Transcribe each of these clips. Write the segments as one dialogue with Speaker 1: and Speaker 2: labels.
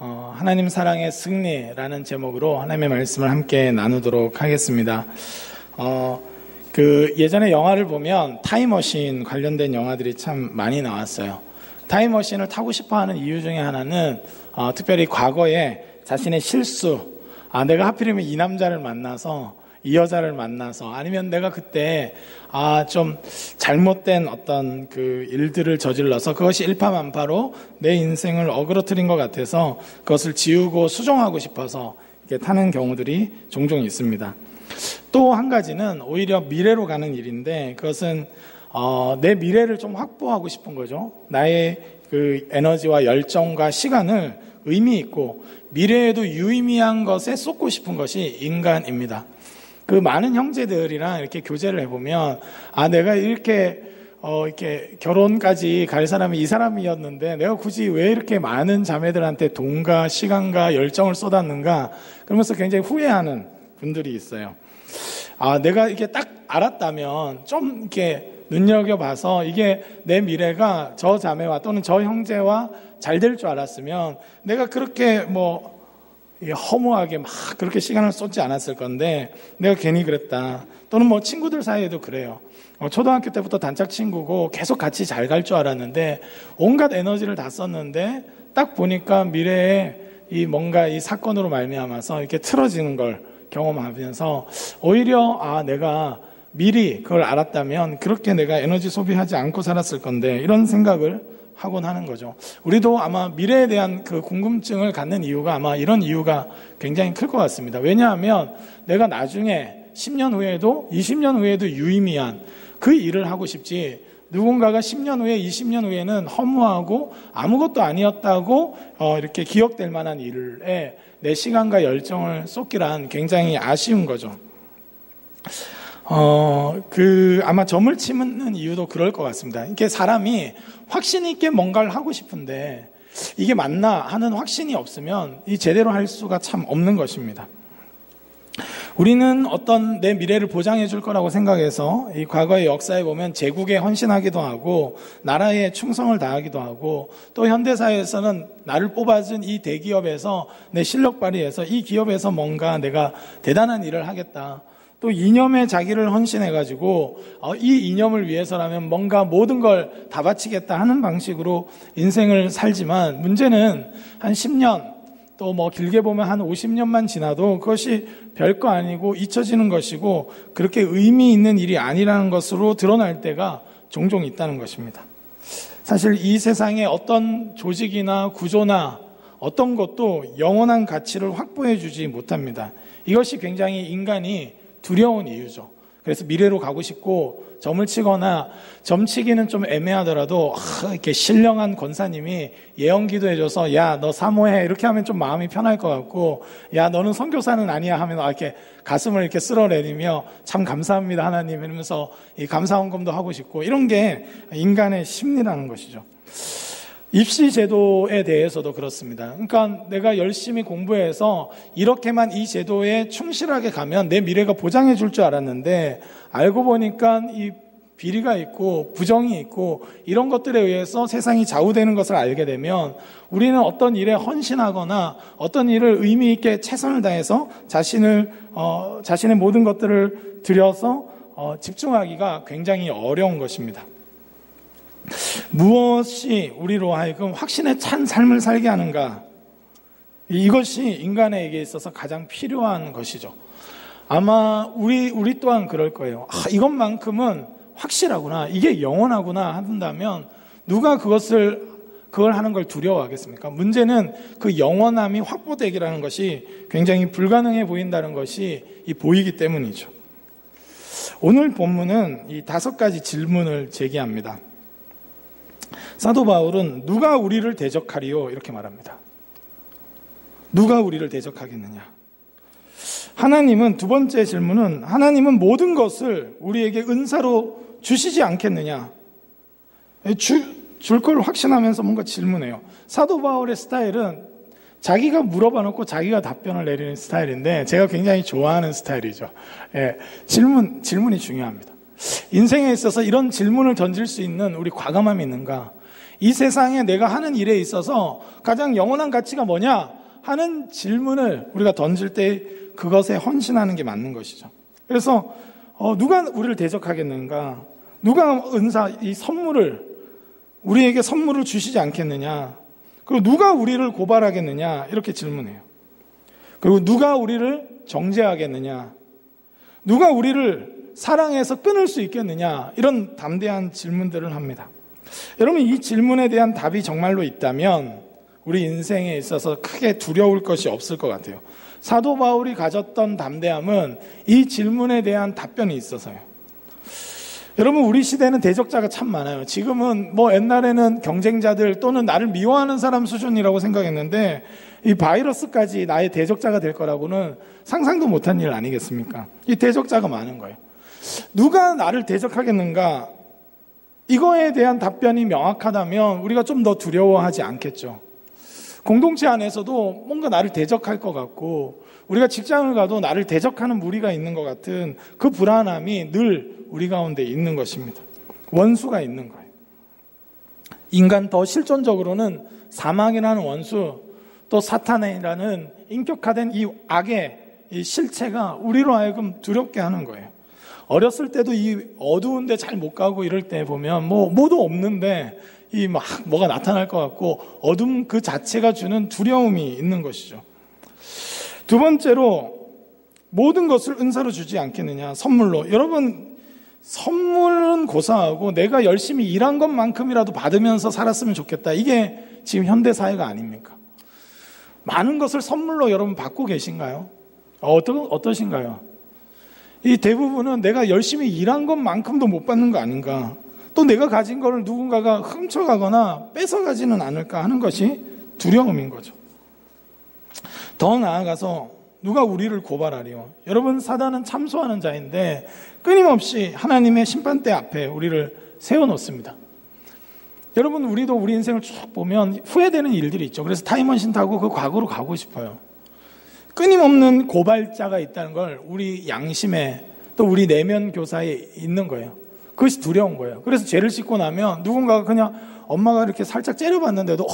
Speaker 1: 하나님 사랑의 승리라는 제목으로 하나님의 말씀을 함께 나누도록 하겠습니다. 예전에 영화를 보면 타임머신 관련된 영화들이 참 많이 나왔어요. 타임머신을 타고 싶어 하는 이유 중에 하나는 특별히 과거에 자신의 실수, 내가 하필이면 이 남자를 만나서 이 여자를 만나서 아니면 내가 그때 좀 잘못된 어떤 그 일들을 저질러서 그것이 일파만파로 내 인생을 어그러뜨린 것 같아서 그것을 지우고 수정하고 싶어서 이렇게 타는 경우들이 종종 있습니다. 또 한 가지는 오히려 미래로 가는 일인데 그것은 내 미래를 좀 확보하고 싶은 거죠. 나의 그 에너지와 열정과 시간을 의미 있고 미래에도 유의미한 것에 쏟고 싶은 것이 인간입니다. 그 많은 형제들이랑 이렇게 교제를 해보면 내가 이렇게 결혼까지 갈 사람이 이 사람이었는데 내가 굳이 왜 이렇게 많은 자매들한테 돈과 시간과 열정을 쏟았는가 그러면서 굉장히 후회하는 분들이 있어요. 내가 이게 딱 알았다면 좀 이렇게 눈여겨봐서 이게 내 미래가 저 자매와 또는 저 형제와 잘 될 줄 알았으면 내가 그렇게 허무하게 막 그렇게 시간을 쏟지 않았을 건데 내가 괜히 그랬다. 또는 친구들 사이에도 그래요. 초등학교 때부터 단짝 친구고 계속 같이 잘 갈 줄 알았는데 온갖 에너지를 다 썼는데 딱 보니까 미래에 뭔가 이 사건으로 말미암아서 이렇게 틀어지는 걸 경험하면서 오히려 내가 미리 그걸 알았다면 그렇게 내가 에너지 소비하지 않고 살았을 건데 이런 생각을 하곤 하는 거죠. 우리도 아마 미래에 대한 그 궁금증을 갖는 이유가 아마 이런 이유가 굉장히 클 것 같습니다. 왜냐하면 내가 나중에 10년 후에도 20년 후에도 유의미한 그 일을 하고 싶지 누군가가 10년 후에 20년 후에는 허무하고 아무것도 아니었다고 이렇게 기억될 만한 일에 내 시간과 열정을 쏟기란 굉장히 아쉬운 거죠. 아마 점을 치는 이유도 그럴 것 같습니다. 이렇게 사람이 확신 있게 뭔가를 하고 싶은데 이게 맞나 하는 확신이 없으면 이 제대로 할 수가 참 없는 것입니다. 우리는 어떤 내 미래를 보장해 줄 거라고 생각해서 이 과거의 역사에 보면 제국에 헌신하기도 하고 나라에 충성을 다하기도 하고 또 현대사회에서는 나를 뽑아준 이 대기업에서 내 실력 발휘해서 이 기업에서 뭔가 내가 대단한 일을 하겠다. 또 이념에 자기를 헌신해가지고 이 이념을 위해서라면 뭔가 모든 걸 다 바치겠다 하는 방식으로 인생을 살지만 문제는 한 10년 또 길게 보면 한 50년만 지나도 그것이 별거 아니고 잊혀지는 것이고 그렇게 의미 있는 일이 아니라는 것으로 드러날 때가 종종 있다는 것입니다. 사실 이 세상에 어떤 조직이나 구조나 어떤 것도 영원한 가치를 확보해 주지 못합니다. 이것이 굉장히 인간이 두려운 이유죠. 그래서 미래로 가고 싶고 점을 치거나 점치기는 좀 애매하더라도 이렇게 신령한 권사님이 예언 기도해줘서 야, 너 사모해 이렇게 하면 좀 마음이 편할 것 같고 야, 너는 선교사는 아니야 하면 이렇게 가슴을 이렇게 쓸어내리며 참 감사합니다 하나님 이러면서 이 감사 헌금도 하고 싶고 이런 게 인간의 심리라는 것이죠. 입시 제도에 대해서도 그렇습니다. 그러니까 내가 열심히 공부해서 이렇게만 이 제도에 충실하게 가면 내 미래가 보장해 줄 줄 알았는데 알고 보니까 이 비리가 있고 부정이 있고 이런 것들에 의해서 세상이 좌우되는 것을 알게 되면 우리는 어떤 일에 헌신하거나 어떤 일을 의미 있게 최선을 다해서 자신의 모든 것들을 들여서 집중하기가 굉장히 어려운 것입니다. 무엇이 우리로 하여금 확신에 찬 삶을 살게 하는가? 이것이 인간에게 있어서 가장 필요한 것이죠. 아마 우리 또한 그럴 거예요. 이것만큼은 확실하구나. 이게 영원하구나 한다면 누가 그걸 하는 걸 두려워하겠습니까? 문제는 그 영원함이 확보되기라는 것이 굉장히 불가능해 보인다는 것이 보이기 때문이죠. 오늘 본문은 이 5가지 질문을 제기합니다. 사도 바울은 누가 우리를 대적하리요? 이렇게 말합니다. 누가 우리를 대적하겠느냐? 하나님은 두 번째 질문은 하나님은 모든 것을 우리에게 은사로 주시지 않겠느냐? 줄 걸 확신하면서 뭔가 질문해요. 사도 바울의 스타일은 자기가 물어봐 놓고 자기가 답변을 내리는 스타일인데 제가 굉장히 좋아하는 스타일이죠. 질문이 중요합니다. 인생에 있어서 이런 질문을 던질 수 있는 우리 과감함이 있는가? 이 세상에 내가 하는 일에 있어서 가장 영원한 가치가 뭐냐 하는 질문을 우리가 던질 때 그것에 헌신하는 게 맞는 것이죠. 그래서 누가 우리를 대적하겠는가? 누가 은사, 이 선물을 우리에게 선물을 주시지 않겠느냐? 그리고 누가 우리를 고발하겠느냐? 이렇게 질문해요. 그리고 누가 우리를 정죄하겠느냐? 누가 우리를 사랑해서 끊을 수 있겠느냐? 이런 담대한 질문들을 합니다. 여러분, 이 질문에 대한 답이 정말로 있다면 우리 인생에 있어서 크게 두려울 것이 없을 것 같아요. 사도 바울이 가졌던 담대함은 이 질문에 대한 답변이 있어서요. 여러분, 우리 시대는 대적자가 참 많아요. 지금은 옛날에는 경쟁자들 또는 나를 미워하는 사람 수준이라고 생각했는데 이 바이러스까지 나의 대적자가 될 거라고는 상상도 못한 일 아니겠습니까? 이 대적자가 많은 거예요. 누가 나를 대적하겠는가? 이거에 대한 답변이 명확하다면 우리가 좀 더 두려워하지 않겠죠. 공동체 안에서도 뭔가 나를 대적할 것 같고 우리가 직장을 가도 나를 대적하는 무리가 있는 것 같은 그 불안함이 늘 우리 가운데 있는 것입니다. 원수가 있는 거예요. 인간 더 실존적으로는 사망이라는 원수, 또 사탄이라는 인격화된 이 악의 이 실체가 우리로 하여금 두렵게 하는 거예요. 어렸을 때도 이 어두운데 잘 못 가고 이럴 때 보면 뭐도 없는데 이 뭐가 나타날 것 같고 어둠 그 자체가 주는 두려움이 있는 것이죠. 두 번째로 모든 것을 은사로 주지 않겠느냐, 선물로. 여러분, 선물은 고사하고 내가 열심히 일한 것만큼이라도 받으면서 살았으면 좋겠다. 이게 지금 현대 사회가 아닙니까? 많은 것을 선물로 여러분 받고 계신가요? 어떠신가요? 이 대부분은 내가 열심히 일한 것만큼도 못 받는 거 아닌가? 또 내가 가진 걸 누군가가 훔쳐가거나 뺏어가지는 않을까 하는 것이 두려움인 거죠. 더 나아가서 누가 우리를 고발하리요? 여러분, 사단은 참소하는 자인데 끊임없이 하나님의 심판대 앞에 우리를 세워놓습니다. 여러분, 우리도 우리 인생을 쭉 보면 후회되는 일들이 있죠. 그래서 타임머신 타고 그 과거로 가고 싶어요. 끊임없는 고발자가 있다는 걸 우리 양심에 또 우리 내면 교사에 있는 거예요. 그것이 두려운 거예요. 그래서 죄를 짓고 나면 누군가가 그냥 엄마가 이렇게 살짝 째려봤는데도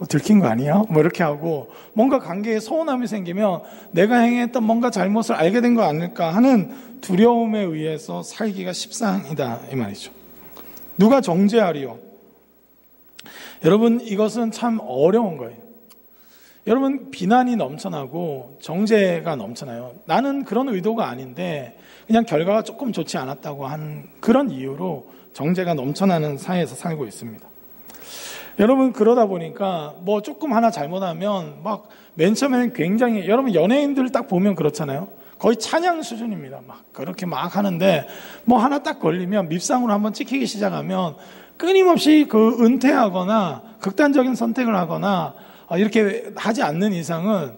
Speaker 1: 들킨 거 아니야? 이렇게 하고 뭔가 관계에 서운함이 생기면 내가 행했던 뭔가 잘못을 알게 된 거 아닐까 하는 두려움에 의해서 살기가 십상이다 이 말이죠. 누가 정죄하리요? 여러분, 이것은 참 어려운 거예요. 여러분, 비난이 넘쳐나고 정죄가 넘쳐나요. 나는 그런 의도가 아닌데 그냥 결과가 조금 좋지 않았다고 한 그런 이유로 정죄가 넘쳐나는 사회에서 살고 있습니다. 여러분, 그러다 보니까 조금 하나 잘못하면 맨 처음에는 굉장히, 여러분 연예인들 딱 보면 그렇잖아요. 거의 찬양 수준입니다. 그렇게 하는데 하나 딱 걸리면 밉상으로 한번 찍히기 시작하면 끊임없이 그 은퇴하거나 극단적인 선택을 하거나 이렇게 하지 않는 이상은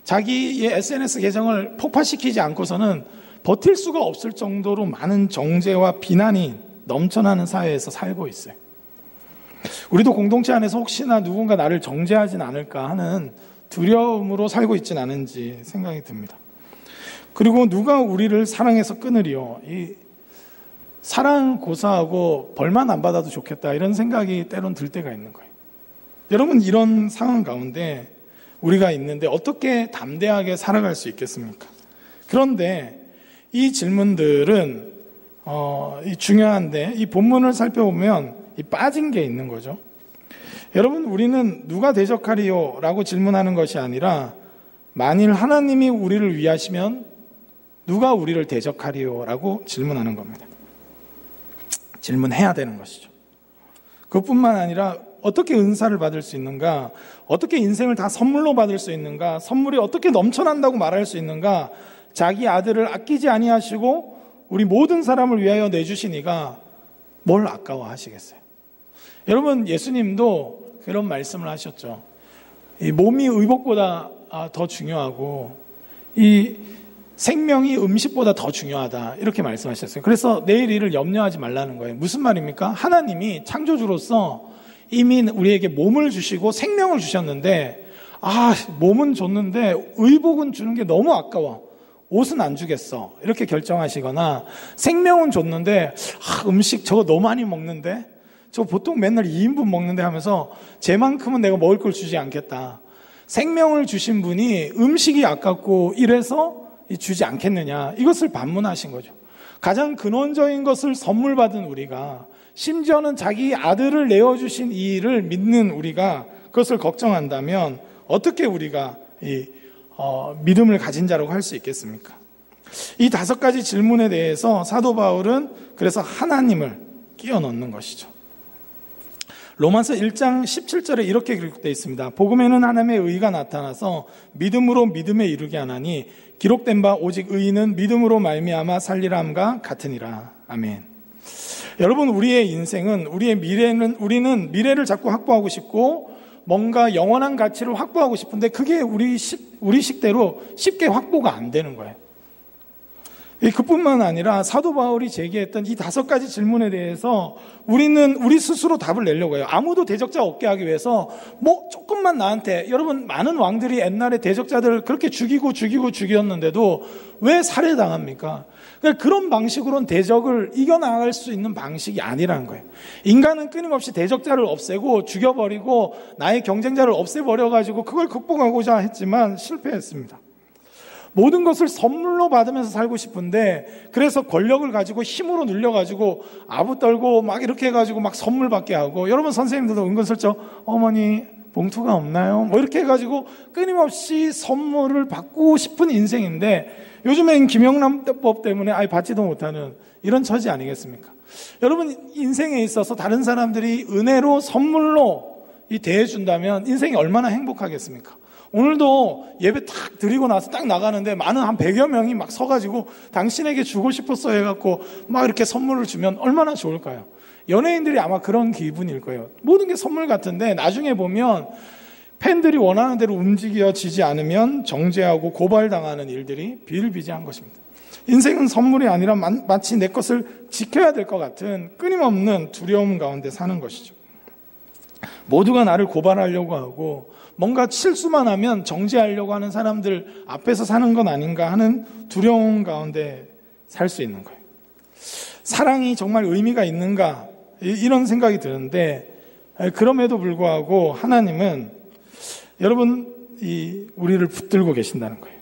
Speaker 1: 자기의 SNS 계정을 폭파시키지 않고서는 버틸 수가 없을 정도로 많은 정죄와 비난이 넘쳐나는 사회에서 살고 있어요. 우리도 공동체 안에서 혹시나 누군가 나를 정죄하진 않을까 하는 두려움으로 살고 있진 않은지 생각이 듭니다. 그리고 누가 우리를 사랑해서 끊으리요? 이 사랑 고사하고 벌만 안 받아도 좋겠다 이런 생각이 때론 들 때가 있는 거예요. 여러분, 이런 상황 가운데 우리가 있는데 어떻게 담대하게 살아갈 수 있겠습니까? 그런데 이 질문들은 중요한데 이 본문을 살펴보면 빠진 게 있는 거죠. 여러분, 우리는 누가 대적하리요? 라고 질문하는 것이 아니라 만일 하나님이 우리를 위하시면 누가 우리를 대적하리요? 라고 질문하는 겁니다. 질문해야 되는 것이죠. 그것뿐만 아니라 어떻게 은사를 받을 수 있는가? 어떻게 인생을 다 선물로 받을 수 있는가? 선물이 어떻게 넘쳐난다고 말할 수 있는가? 자기 아들을 아끼지 아니하시고 우리 모든 사람을 위하여 내주시니가 뭘 아까워하시겠어요? 여러분, 예수님도 그런 말씀을 하셨죠. 이 몸이 의복보다 더 중요하고 이 생명이 음식보다 더 중요하다 이렇게 말씀하셨어요. 그래서 내일 일을 염려하지 말라는 거예요. 무슨 말입니까? 하나님이 창조주로서 이미 우리에게 몸을 주시고 생명을 주셨는데 몸은 줬는데 의복은 주는 게 너무 아까워. 옷은 안 주겠어. 이렇게 결정하시거나 생명은 줬는데 음식 저거 너무 많이 먹는데 저 보통 맨날 2인분 먹는데 하면서 쟤만큼은 내가 먹을 걸 주지 않겠다. 생명을 주신 분이 음식이 아깝고 이래서 주지 않겠느냐. 이것을 반문하신 거죠. 가장 근원적인 것을 선물 받은 우리가, 심지어는 자기 아들을 내어주신 이 일을 믿는 우리가 그것을 걱정한다면 어떻게 우리가 믿음을 가진 자라고 할 수 있겠습니까? 이 5가지 질문에 대해서 사도 바울은 그래서 하나님을 끼워 넣는 것이죠. 로마서 1장 17절에 이렇게 기록되어 있습니다. 복음에는 하나님의 의가 나타나서 믿음으로 믿음에 이르게 하나니 기록된 바 오직 의인은 믿음으로 말미암아 살리람과 같으니라. 아멘. 여러분, 우리의 인생은, 우리는 미래를 자꾸 확보하고 싶고 뭔가 영원한 가치를 확보하고 싶은데 그게 우리 식대로 쉽게 확보가 안 되는 거예요. 그뿐만 아니라 사도 바울이 제기했던 이 5가지 질문에 대해서 우리 스스로 답을 내려고 해요. 아무도 대적자 없게 하기 위해서 조금만 나한테, 여러분, 많은 왕들이 옛날에 대적자들을 그렇게 죽였는데도 왜 살해당합니까? 그런 방식으로는 대적을 이겨나갈 수 있는 방식이 아니라는 거예요. 인간은 끊임없이 대적자를 없애고 죽여버리고 나의 경쟁자를 없애버려가지고 그걸 극복하고자 했지만 실패했습니다. 모든 것을 선물로 받으면서 살고 싶은데, 그래서 권력을 가지고 힘으로 눌려가지고 아부 떨고 막 이렇게 해가지고 막 선물 받게 하고, 여러분 선생님들도 은근슬쩍 어머니 봉투가 없나요? 이렇게 해가지고 끊임없이 선물을 받고 싶은 인생인데, 요즘엔 김영란법 때문에 받지도 못하는 이런 처지 아니겠습니까? 여러분, 인생에 있어서 다른 사람들이 은혜로 선물로 대해준다면 인생이 얼마나 행복하겠습니까? 오늘도 예배 딱 드리고 나서 딱 나가는데 많은 한 100여 명이 막 서가지고 당신에게 주고 싶었어 해갖고 막 이렇게 선물을 주면 얼마나 좋을까요? 연예인들이 아마 그런 기분일 거예요. 모든 게 선물 같은데 나중에 보면 팬들이 원하는 대로 움직여지지 않으면 정죄하고 고발당하는 일들이 비일비재한 것입니다. 인생은 선물이 아니라 마치 내 것을 지켜야 될 것 같은 끊임없는 두려움 가운데 사는 것이죠. 모두가 나를 고발하려고 하고 뭔가 실수만 하면 정죄하려고 하는 사람들 앞에서 사는 건 아닌가 하는 두려움 가운데 살 수 있는 거예요. 사랑이 정말 의미가 있는가, 이런 생각이 드는데, 그럼에도 불구하고 하나님은 여러분 우리를 붙들고 계신다는 거예요.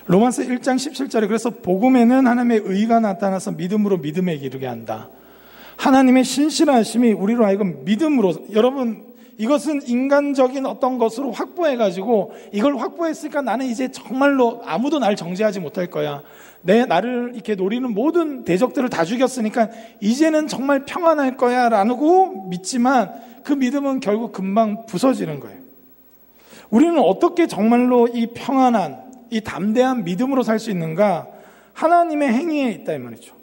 Speaker 1: 로마서 1장 17절에 그래서 복음에는 하나님의 의가 나타나서 믿음으로 믿음에 이르게 한다. 하나님의 신실하심이 우리로 하여금 믿음으로, 여러분, 이것은 인간적인 어떤 것으로 확보해가지고 이걸 확보했으니까 나는 이제 정말로 아무도 날 정죄하지 못할 거야. 나를 이렇게 노리는 모든 대적들을 다 죽였으니까 이제는 정말 평안할 거야 라고 믿지만 그 믿음은 결국 금방 부서지는 거예요. 우리는 어떻게 정말로 이 평안한, 이 담대한 믿음으로 살 수 있는가? 하나님의 행위에 있다 이 말이죠.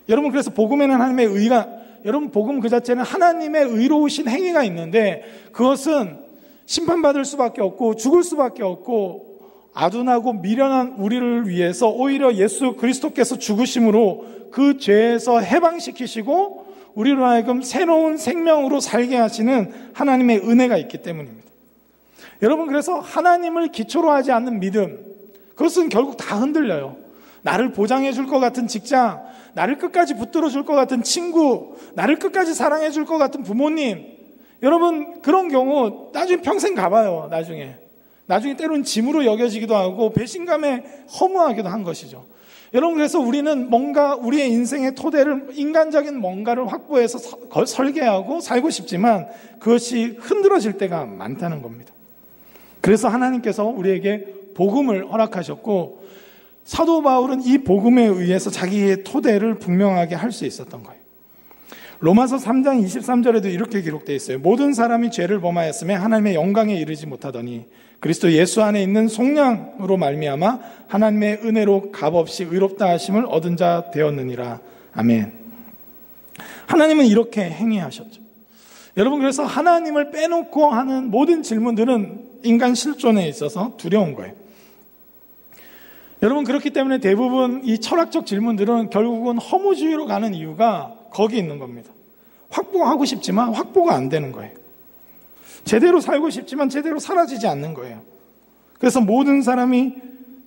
Speaker 1: 여러분, 그래서 복음에는 하나님의 의가, 여러분, 복음 그 자체는 하나님의 의로우신 행위가 있는데 그것은 심판받을 수밖에 없고 죽을 수밖에 없고 아둔하고 미련한 우리를 위해서 오히려 예수 그리스도께서 죽으심으로 그 죄에서 해방시키시고 우리로 하여금 새로운 생명으로 살게 하시는 하나님의 은혜가 있기 때문입니다. 여러분, 그래서 하나님을 기초로 하지 않는 믿음, 그것은 결국 다 흔들려요. 나를 보장해 줄 것 같은 직장, 나를 끝까지 붙들어 줄 것 같은 친구, 나를 끝까지 사랑해 줄 것 같은 부모님, 여러분, 그런 경우 나중에 평생 가봐요. 나중에 때로는 짐으로 여겨지기도 하고 배신감에 허무하기도 한 것이죠. 여러분, 그래서 우리는 뭔가 우리의 인생의 토대를, 인간적인 뭔가를 확보해서 설계하고 살고 싶지만 그것이 흔들어질 때가 많다는 겁니다. 그래서 하나님께서 우리에게 복음을 허락하셨고 사도 바울은 이 복음에 의해서 자기의 토대를 분명하게 할 수 있었던 거예요. 로마서 3장 23절에도 이렇게 기록되어 있어요. 모든 사람이 죄를 범하였음에 하나님의 영광에 이르지 못하더니 그리스도 예수 안에 있는 속량으로 말미암아 하나님의 은혜로 값없이 의롭다 하심을 얻은 자 되었느니라. 아멘. 하나님은 이렇게 행위하셨죠. 여러분, 그래서 하나님을 빼놓고 하는 모든 질문들은 인간 실존에 있어서 두려운 거예요. 여러분, 그렇기 때문에 대부분 이 철학적 질문들은 결국은 허무주의로 가는 이유가 거기 있는 겁니다. 확보하고 싶지만 확보가 안 되는 거예요. 제대로 살고 싶지만 제대로 사라지지 않는 거예요. 그래서 모든 사람이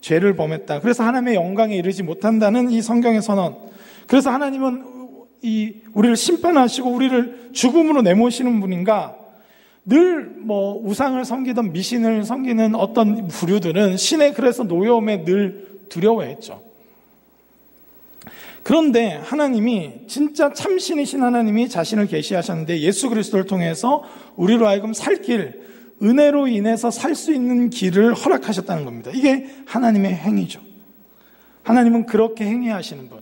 Speaker 1: 죄를 범했다. 그래서 하나님의 영광에 이르지 못한다는 이 성경의 선언. 그래서 하나님은 우리를 심판하시고 우리를 죽음으로 내모시는 분인가? 늘 우상을 섬기던 미신을 섬기는 어떤 부류들은 신의 그래서 노여움에 늘 두려워했죠. 그런데 하나님이 진짜 참신이신 하나님이 자신을 계시하셨는데 예수 그리스도를 통해서 우리로 하여금 살 길, 은혜로 인해서 살 수 있는 길을 허락하셨다는 겁니다. 이게 하나님의 행위죠. 하나님은 그렇게 행위하시는 분.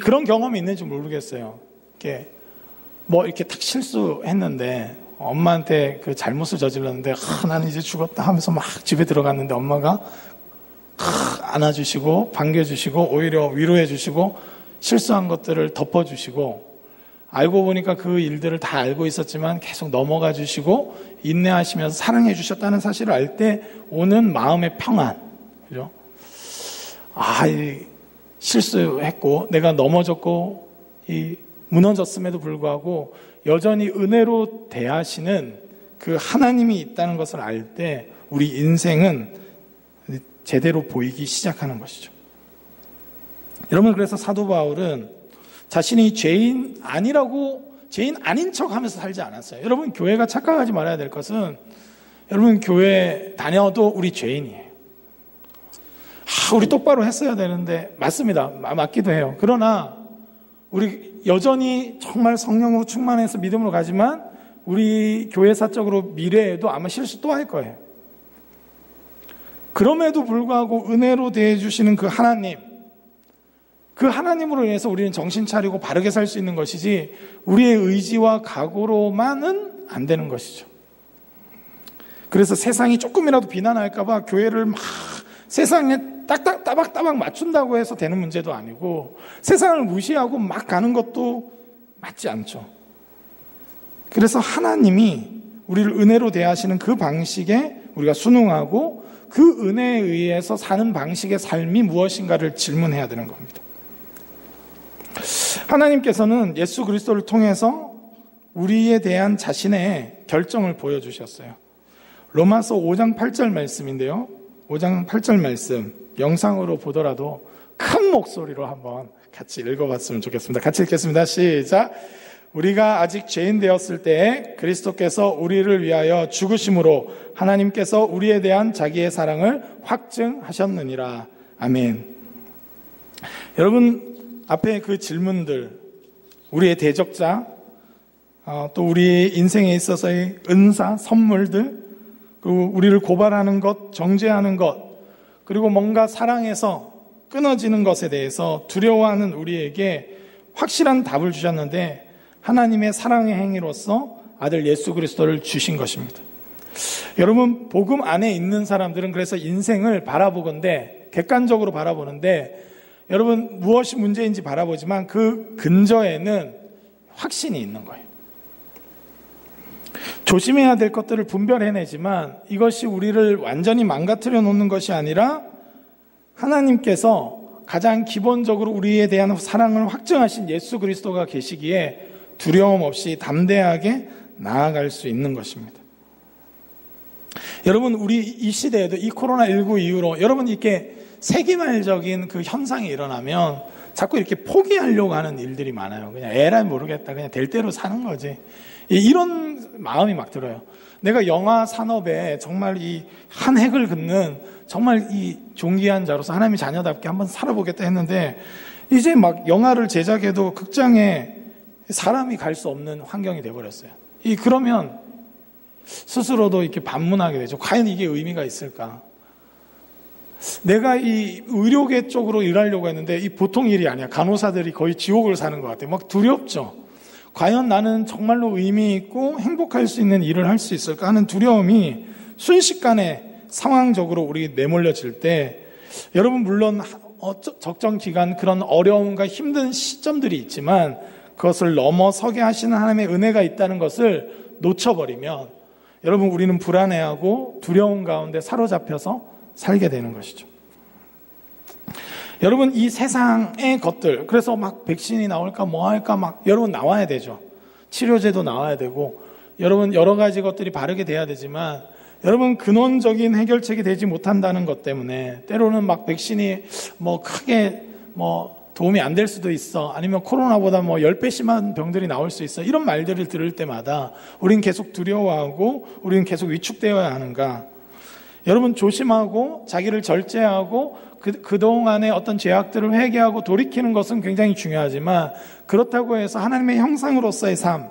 Speaker 1: 그런 경험이 있는지 모르겠어요. 이렇게 탁 실수했는데 엄마한테 그 잘못을 저질렀는데 나는 이제 죽었다 하면서 막 집에 들어갔는데 엄마가 안아주시고 반겨주시고 오히려 위로해주시고 실수한 것들을 덮어주시고 알고 보니까 그 일들을 다 알고 있었지만 계속 넘어가 주시고 인내하시면서 사랑해 주셨다는 사실을 알 때 오는 마음의 평안. 그죠? 실수했고 내가 넘어졌고 무너졌음에도 불구하고 여전히 은혜로 대하시는 그 하나님이 있다는 것을 알 때 우리 인생은 제대로 보이기 시작하는 것이죠. 여러분, 그래서 사도 바울은 자신이 죄인 아닌 척 하면서 살지 않았어요. 여러분, 교회가 착각하지 말아야 될 것은 여러분, 교회 다녀도 우리 죄인이에요. 우리 똑바로 했어야 되는데, 맞습니다. 맞기도 해요. 그러나 우리 여전히 정말 성령으로 충만해서 믿음으로 가지만 우리 교회사적으로 미래에도 아마 실수 또 할 거예요. 그럼에도 불구하고 은혜로 대해주시는 그 하나님, 그 하나님으로 인해서 우리는 정신 차리고 바르게 살 수 있는 것이지 우리의 의지와 각오로만은 안 되는 것이죠. 그래서 세상이 조금이라도 비난할까 봐 교회를 막 세상에 따박따박 맞춘다고 해서 되는 문제도 아니고 세상을 무시하고 막 가는 것도 맞지 않죠. 그래서 하나님이 우리를 은혜로 대하시는 그 방식에 우리가 순응하고 그 은혜에 의해서 사는 방식의 삶이 무엇인가를 질문해야 되는 겁니다. 하나님께서는 예수 그리스도를 통해서 우리에 대한 자신의 결정을 보여주셨어요. 로마서 5장 8절 말씀인데요. 5장 8절 말씀 영상으로 보더라도 큰 목소리로 한번 같이 읽어봤으면 좋겠습니다. 같이 읽겠습니다. 시작. 우리가 아직 죄인 되었을 때에 그리스도께서 우리를 위하여 죽으심으로 하나님께서 우리에 대한 자기의 사랑을 확증하셨느니라. 아멘. 여러분, 앞에 그 질문들, 우리의 대적자, 또 우리의 인생에 있어서의 은사, 선물들, 그리고 우리를 고발하는 것, 정죄하는 것, 그리고 뭔가 사랑에서 끊어지는 것에 대해서 두려워하는 우리에게 확실한 답을 주셨는데 하나님의 사랑의 행위로서 아들 예수 그리스도를 주신 것입니다. 여러분, 복음 안에 있는 사람들은 그래서 인생을 바라보건대 객관적으로 바라보는데 여러분, 무엇이 문제인지 바라보지만 그 근저에는 확신이 있는 거예요. 조심해야 될 것들을 분별해내지만 이것이 우리를 완전히 망가뜨려 놓는 것이 아니라 하나님께서 가장 기본적으로 우리에 대한 사랑을 확증하신 예수 그리스도가 계시기에 두려움 없이 담대하게 나아갈 수 있는 것입니다. 여러분, 우리 이 시대에도 이 코로나19 이후로 여러분 이렇게 세기말적인 그 현상이 일어나면 자꾸 이렇게 포기하려고 하는 일들이 많아요. 그냥 에라이 모르겠다. 그냥 될 대로 사는 거지. 이런 마음이 막 들어요. 내가 영화 산업에 정말 이 한 획을 긋는 정말 이 존귀한 자로서 하나님의 자녀답게 한번 살아보겠다 했는데 이제 막 영화를 제작해도 극장에 사람이 갈 수 없는 환경이 돼버렸어요. 그러면 스스로도 이렇게 반문하게 되죠. 과연 이게 의미가 있을까? 내가 이 의료계 쪽으로 일하려고 했는데 이 보통 일이 아니야. 간호사들이 거의 지옥을 사는 것 같아요. 막 두렵죠. 과연 나는 정말로 의미 있고 행복할 수 있는 일을 할 수 있을까 하는 두려움이 순식간에 상황적으로 우리 내몰려질 때 여러분, 물론 적정 기간 그런 어려움과 힘든 시점들이 있지만 그것을 넘어서게 하시는 하나님의 은혜가 있다는 것을 놓쳐버리면 여러분, 우리는 불안해하고 두려움 가운데 사로잡혀서 살게 되는 것이죠. 여러분, 이 세상의 것들, 그래서 막 백신이 나올까 뭐 할까 막 여러분 나와야 되죠. 치료제도 나와야 되고 여러분 여러 가지 것들이 바르게 돼야 되지만 여러분, 근원적인 해결책이 되지 못한다는 것 때문에 때로는 막 백신이 뭐 크게 뭐 도움이 안 될 수도 있어. 아니면 코로나보다 뭐 10배 심한 병들이 나올 수 있어. 이런 말들을 들을 때마다 우리는 계속 두려워하고 우리는 계속 위축되어야 하는가? 여러분 조심하고 자기를 절제하고 그동안의 어떤 죄악들을 회개하고 돌이키는 것은 굉장히 중요하지만 그렇다고 해서 하나님의 형상으로서의 삶,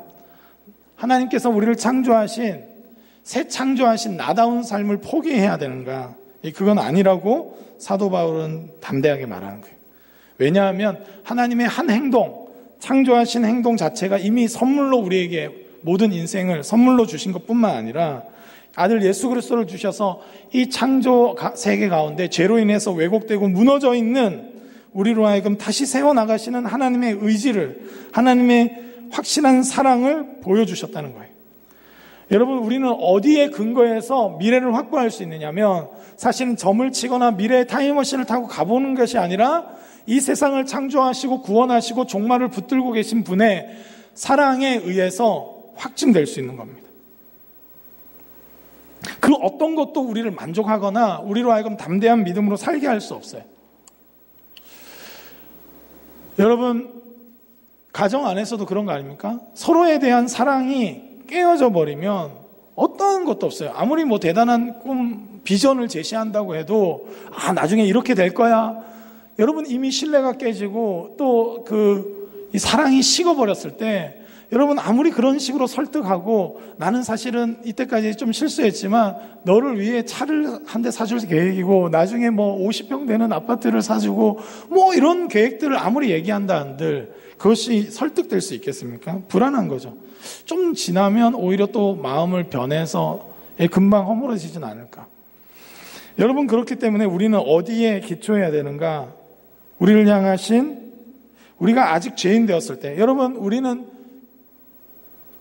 Speaker 1: 하나님께서 우리를 창조하신 새 창조하신 나다운 삶을 포기해야 되는가? 그건 아니라고 사도 바울은 담대하게 말하는 거예요. 왜냐하면 하나님의 한 행동, 창조하신 행동 자체가 이미 선물로 우리에게 모든 인생을 선물로 주신 것뿐만 아니라 아들 예수 그리스도를 주셔서 이 창조 세계 가운데 죄로 인해서 왜곡되고 무너져 있는 우리로 하여금 다시 세워나가시는 하나님의 의지를, 하나님의 확실한 사랑을 보여주셨다는 거예요. 여러분, 우리는 어디에 근거해서 미래를 확보할 수 있느냐면 사실은 점을 치거나 미래의 타임머신을 타고 가보는 것이 아니라 이 세상을 창조하시고 구원하시고 종말을 붙들고 계신 분의 사랑에 의해서 확증될 수 있는 겁니다. 그 어떤 것도 우리를 만족하거나 우리로 하여금 담대한 믿음으로 살게 할 수 없어요. 여러분, 가정 안에서도 그런 거 아닙니까? 서로에 대한 사랑이 깨어져 버리면 어떠한 것도 없어요. 아무리 뭐 대단한 꿈, 비전을 제시한다고 해도 나중에 이렇게 될 거야. 여러분 이미 신뢰가 깨지고 또 이 사랑이 식어버렸을 때 여러분 아무리 그런 식으로 설득하고 나는 사실은 이때까지 좀 실수했지만 너를 위해 차를 한 대 사줄 계획이고 나중에 뭐 50평 되는 아파트를 사주고 뭐 이런 계획들을 아무리 얘기한다 한들 그것이 설득될 수 있겠습니까? 불안한 거죠. 좀 지나면 오히려 또 마음을 변해서 금방 허물어지진 않을까. 여러분 그렇기 때문에 우리는 어디에 기초해야 되는가? 우리를 향하신 우리가 아직 죄인 되었을 때 여러분 우리는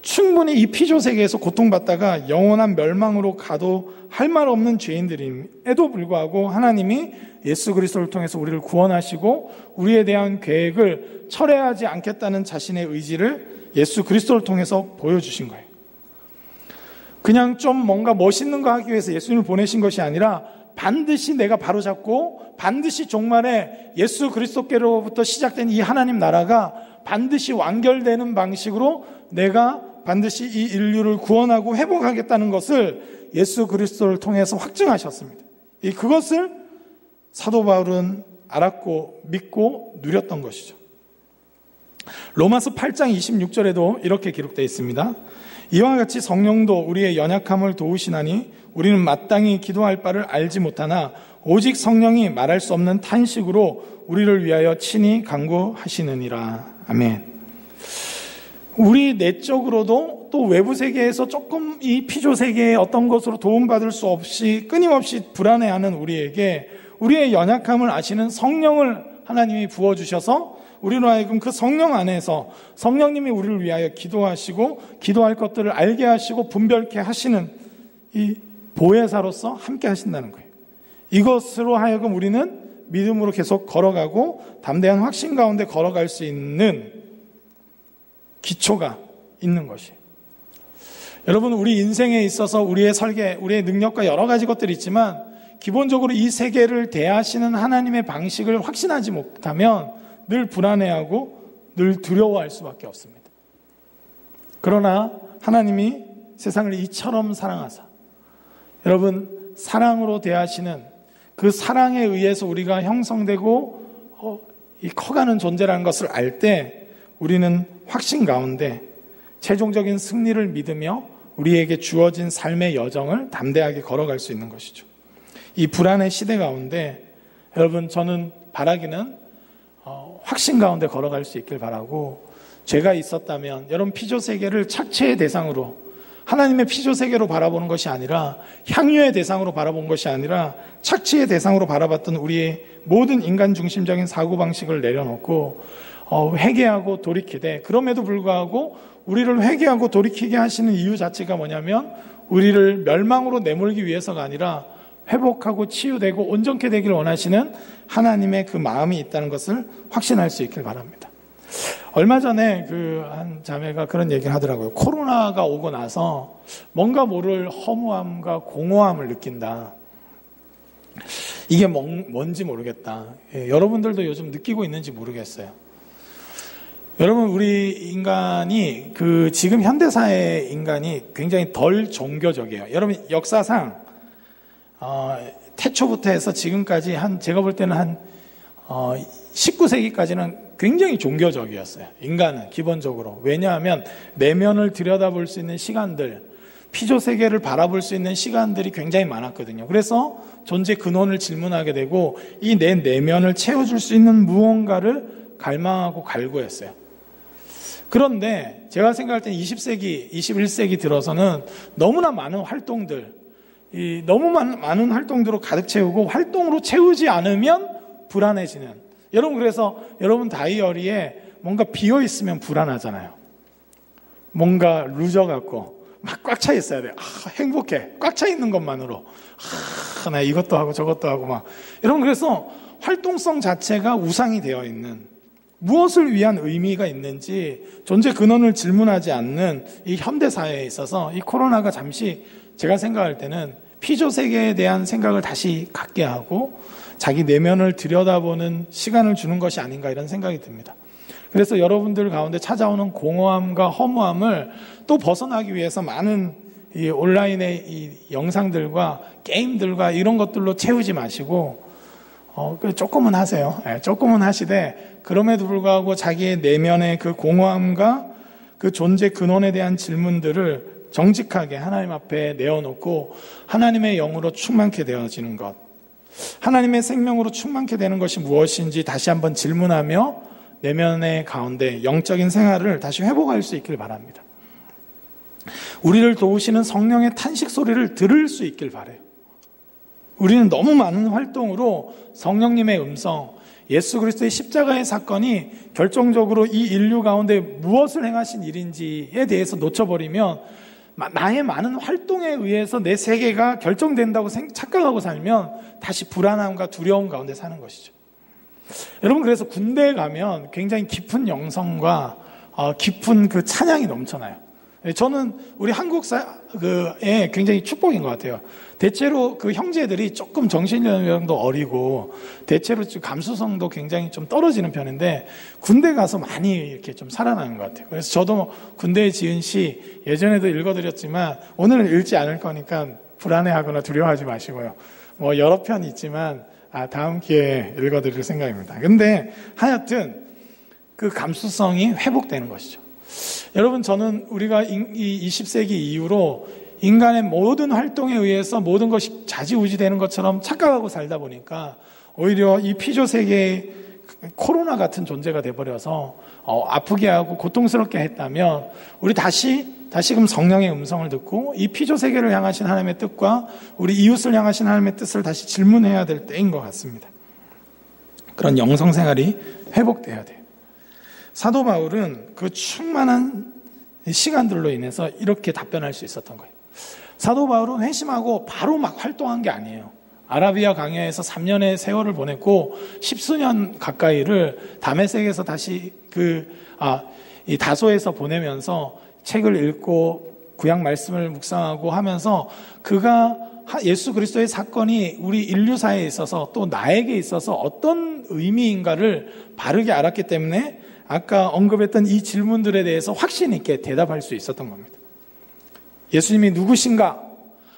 Speaker 1: 충분히 이 피조 세계에서 고통받다가 영원한 멸망으로 가도 할 말 없는 죄인들임에도 불구하고 하나님이 예수 그리스도를 통해서 우리를 구원하시고 우리에 대한 계획을 철회하지 않겠다는 자신의 의지를 예수 그리스도를 통해서 보여주신 거예요. 그냥 좀 뭔가 멋있는 거 하기 위해서 예수님을 보내신 것이 아니라 반드시 내가 바로잡고 반드시 종말에 예수 그리스도께로부터 시작된 이 하나님 나라가 반드시 완결되는 방식으로 내가 반드시 이 인류를 구원하고 회복하겠다는 것을 예수 그리스도를 통해서 확증하셨습니다. 그것을 사도 바울은 알았고 믿고 누렸던 것이죠. 로마서 8장 26절에도 이렇게 기록되어 있습니다. 이와 같이 성령도 우리의 연약함을 도우시나니 우리는 마땅히 기도할 바를 알지 못하나 오직 성령이 말할 수 없는 탄식으로 우리를 위하여 친히 간구하시느니라. 아멘. 우리 내적으로도 또 외부 세계에서 조금 이 피조 세계의 어떤 것으로 도움받을 수 없이 끊임없이 불안해하는 우리에게 우리의 연약함을 아시는 성령을 하나님이 부어주셔서 우리로 하여금 그 성령 안에서 성령님이 우리를 위하여 기도하시고 기도할 것들을 알게 하시고 분별케 하시는 이 보혜사로서 함께 하신다는 거예요. 이것으로 하여금 우리는 믿음으로 계속 걸어가고 담대한 확신 가운데 걸어갈 수 있는 기초가 있는 것이에요. 여러분 우리 인생에 있어서 우리의 설계, 우리의 능력과 여러 가지 것들이 있지만 기본적으로 이 세계를 대하시는 하나님의 방식을 확신하지 못하면 늘 불안해하고 늘 두려워할 수밖에 없습니다. 그러나 하나님이 세상을 이처럼 사랑하사 여러분 사랑으로 대하시는 그 사랑에 의해서 우리가 형성되고 커가는 존재라는 것을 알 때 우리는 확신 가운데 최종적인 승리를 믿으며 우리에게 주어진 삶의 여정을 담대하게 걸어갈 수 있는 것이죠. 이 불안의 시대 가운데 여러분 저는 바라기는 확신 가운데 걸어갈 수 있길 바라고 죄가 있었다면 여러분 피조 세계를 착취의 대상으로 하나님의 피조 세계로 바라보는 것이 아니라 향유의 대상으로 바라본 것이 아니라 착취의 대상으로 바라봤던 우리의 모든 인간 중심적인 사고방식을 내려놓고 회개하고 돌이키되 그럼에도 불구하고 우리를 회개하고 돌이키게 하시는 이유 자체가 뭐냐면 우리를 멸망으로 내몰기 위해서가 아니라 회복하고 치유되고 온전케 되기를 원하시는 하나님의 그 마음이 있다는 것을 확신할 수 있길 바랍니다. 얼마 전에 한 자매가 그런 얘기를 하더라고요. 코로나가 오고 나서 뭔가 모를 허무함과 공허함을 느낀다. 이게 뭔지 모르겠다. 여러분들도 요즘 느끼고 있는지 모르겠어요. 여러분, 우리 인간이 지금 현대사의 인간이 굉장히 덜 종교적이에요. 여러분, 역사상 태초부터 해서 지금까지 제가 볼 때는 19세기까지는 굉장히 종교적이었어요. 인간은 기본적으로. 왜냐하면 내면을 들여다볼 수 있는 시간들, 피조 세계를 바라볼 수 있는 시간들이 굉장히 많았거든요. 그래서 존재 근원을 질문하게 되고 이 내 내면을 채워줄 수 있는 무언가를 갈망하고 갈구했어요. 그런데 제가 생각할 때 20세기, 21세기 들어서는 너무나 많은 활동들, 너무 많은 활동들로 가득 채우고 활동으로 채우지 않으면 불안해지는. 여러분, 그래서 여러분 다이어리에 뭔가 비어 있으면 불안하잖아요. 뭔가 루저 같고 막 꽉 차 있어야 돼요. 행복해. 꽉 차 있는 것만으로. 나 이것도 하고 저것도 하고 막. 여러분, 그래서 활동성 자체가 우상이 되어 있는, 무엇을 위한 의미가 있는지 존재 근원을 질문하지 않는 이 현대사회에 있어서 이 코로나가 잠시 제가 생각할 때는 피조 세계에 대한 생각을 다시 갖게 하고 자기 내면을 들여다보는 시간을 주는 것이 아닌가, 이런 생각이 듭니다. 그래서 여러분들 가운데 찾아오는 공허함과 허무함을 또 벗어나기 위해서 많은 이 온라인의 이 영상들과 게임들과 이런 것들로 채우지 마시고 조금은 하세요. 조금은 하시되, 그럼에도 불구하고 자기의 내면의 그 공허함과 그 존재 근원에 대한 질문들을 정직하게 하나님 앞에 내어놓고 하나님의 영으로 충만케 되어지는 것, 하나님의 생명으로 충만케 되는 것이 무엇인지 다시 한번 질문하며 내면의 가운데 영적인 생활을 다시 회복할 수 있길 바랍니다. 우리를 도우시는 성령의 탄식 소리를 들을 수 있길 바라요. 우리는 너무 많은 활동으로 성령님의 음성, 예수 그리스도의 십자가의 사건이 결정적으로 이 인류 가운데 무엇을 행하신 일인지에 대해서 놓쳐버리면, 나의 많은 활동에 의해서 내 세계가 결정된다고 착각하고 살면 다시 불안함과 두려움 가운데 사는 것이죠. 여러분, 그래서 군대에 가면 굉장히 깊은 영성과 깊은 그 찬양이 넘쳐나요. 저는 우리 한국사에 굉장히 축복인 것 같아요. 대체로 그 형제들이 조금 정신연령도 어리고 대체로 감수성도 굉장히 좀 떨어지는 편인데 군대 가서 많이 이렇게 좀 살아나는 것 같아요. 그래서 저도 군대에 지은 시 예전에도 읽어드렸지만 오늘은 읽지 않을 거니까 불안해하거나 두려워하지 마시고요. 여러 편이 있지만 다음 기회에 읽어드릴 생각입니다. 근데 하여튼 그 감수성이 회복되는 것이죠. 여러분, 저는 우리가 이 20세기 이후로 인간의 모든 활동에 의해서 모든 것이 좌지우지되는 것처럼 착각하고 살다 보니까 오히려 이 피조 세계의 코로나 같은 존재가 돼버려서 아프게 하고 고통스럽게 했다면 우리 다시금 성령의 음성을 듣고 이 피조 세계를 향하신 하나님의 뜻과 우리 이웃을 향하신 하나님의 뜻을 다시 질문해야 될 때인 것 같습니다. 그런 영성 생활이 회복돼야 돼요. 사도 바울은 그 충만한 시간들로 인해서 이렇게 답변할 수 있었던 거예요. 사도 바울은 회심하고 바로 막 활동한 게 아니에요. 아라비아 강야에서 3년의 세월을 보냈고 10수년 가까이를 다메섹에서 다시 이 다소에서 보내면서 책을 읽고 구약 말씀을 묵상하고 하면서 그가 예수 그리스도의 사건이 우리 인류사에 있어서 또 나에게 있어서 어떤 의미인가를 바르게 알았기 때문에 아까 언급했던 이 질문들에 대해서 확신 있게 대답할 수 있었던 겁니다. 예수님이 누구신가?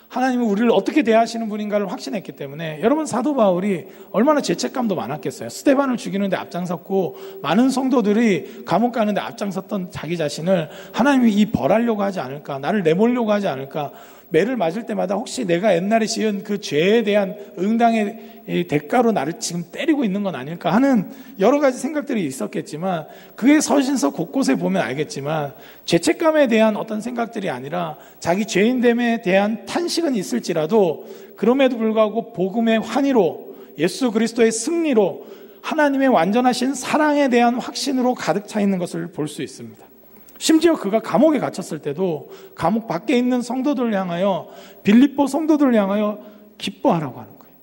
Speaker 1: 하나님은 우리를 어떻게 대하시는 분인가를 확신했기 때문에 여러분, 사도 바울이 얼마나 죄책감도 많았겠어요. 스데반을 죽이는데 앞장섰고 많은 성도들이 감옥 가는데 앞장섰던 자기 자신을 하나님이 이 벌하려고 하지 않을까, 나를 내몰려고 하지 않을까, 매를 맞을 때마다 혹시 내가 옛날에 지은 그 죄에 대한 응당의 대가로 나를 지금 때리고 있는 건 아닐까 하는 여러 가지 생각들이 있었겠지만, 그게 서신서 곳곳에 보면 알겠지만 죄책감에 대한 어떤 생각들이 아니라 자기 죄인됨에 대한 탄식은 있을지라도 그럼에도 불구하고 복음의 환희로, 예수 그리스도의 승리로, 하나님의 완전하신 사랑에 대한 확신으로 가득 차 있는 것을 볼 수 있습니다. 심지어 그가 감옥에 갇혔을 때도 감옥 밖에 있는 성도들을 향하여, 빌립보 성도들을 향하여 기뻐하라고 하는 거예요.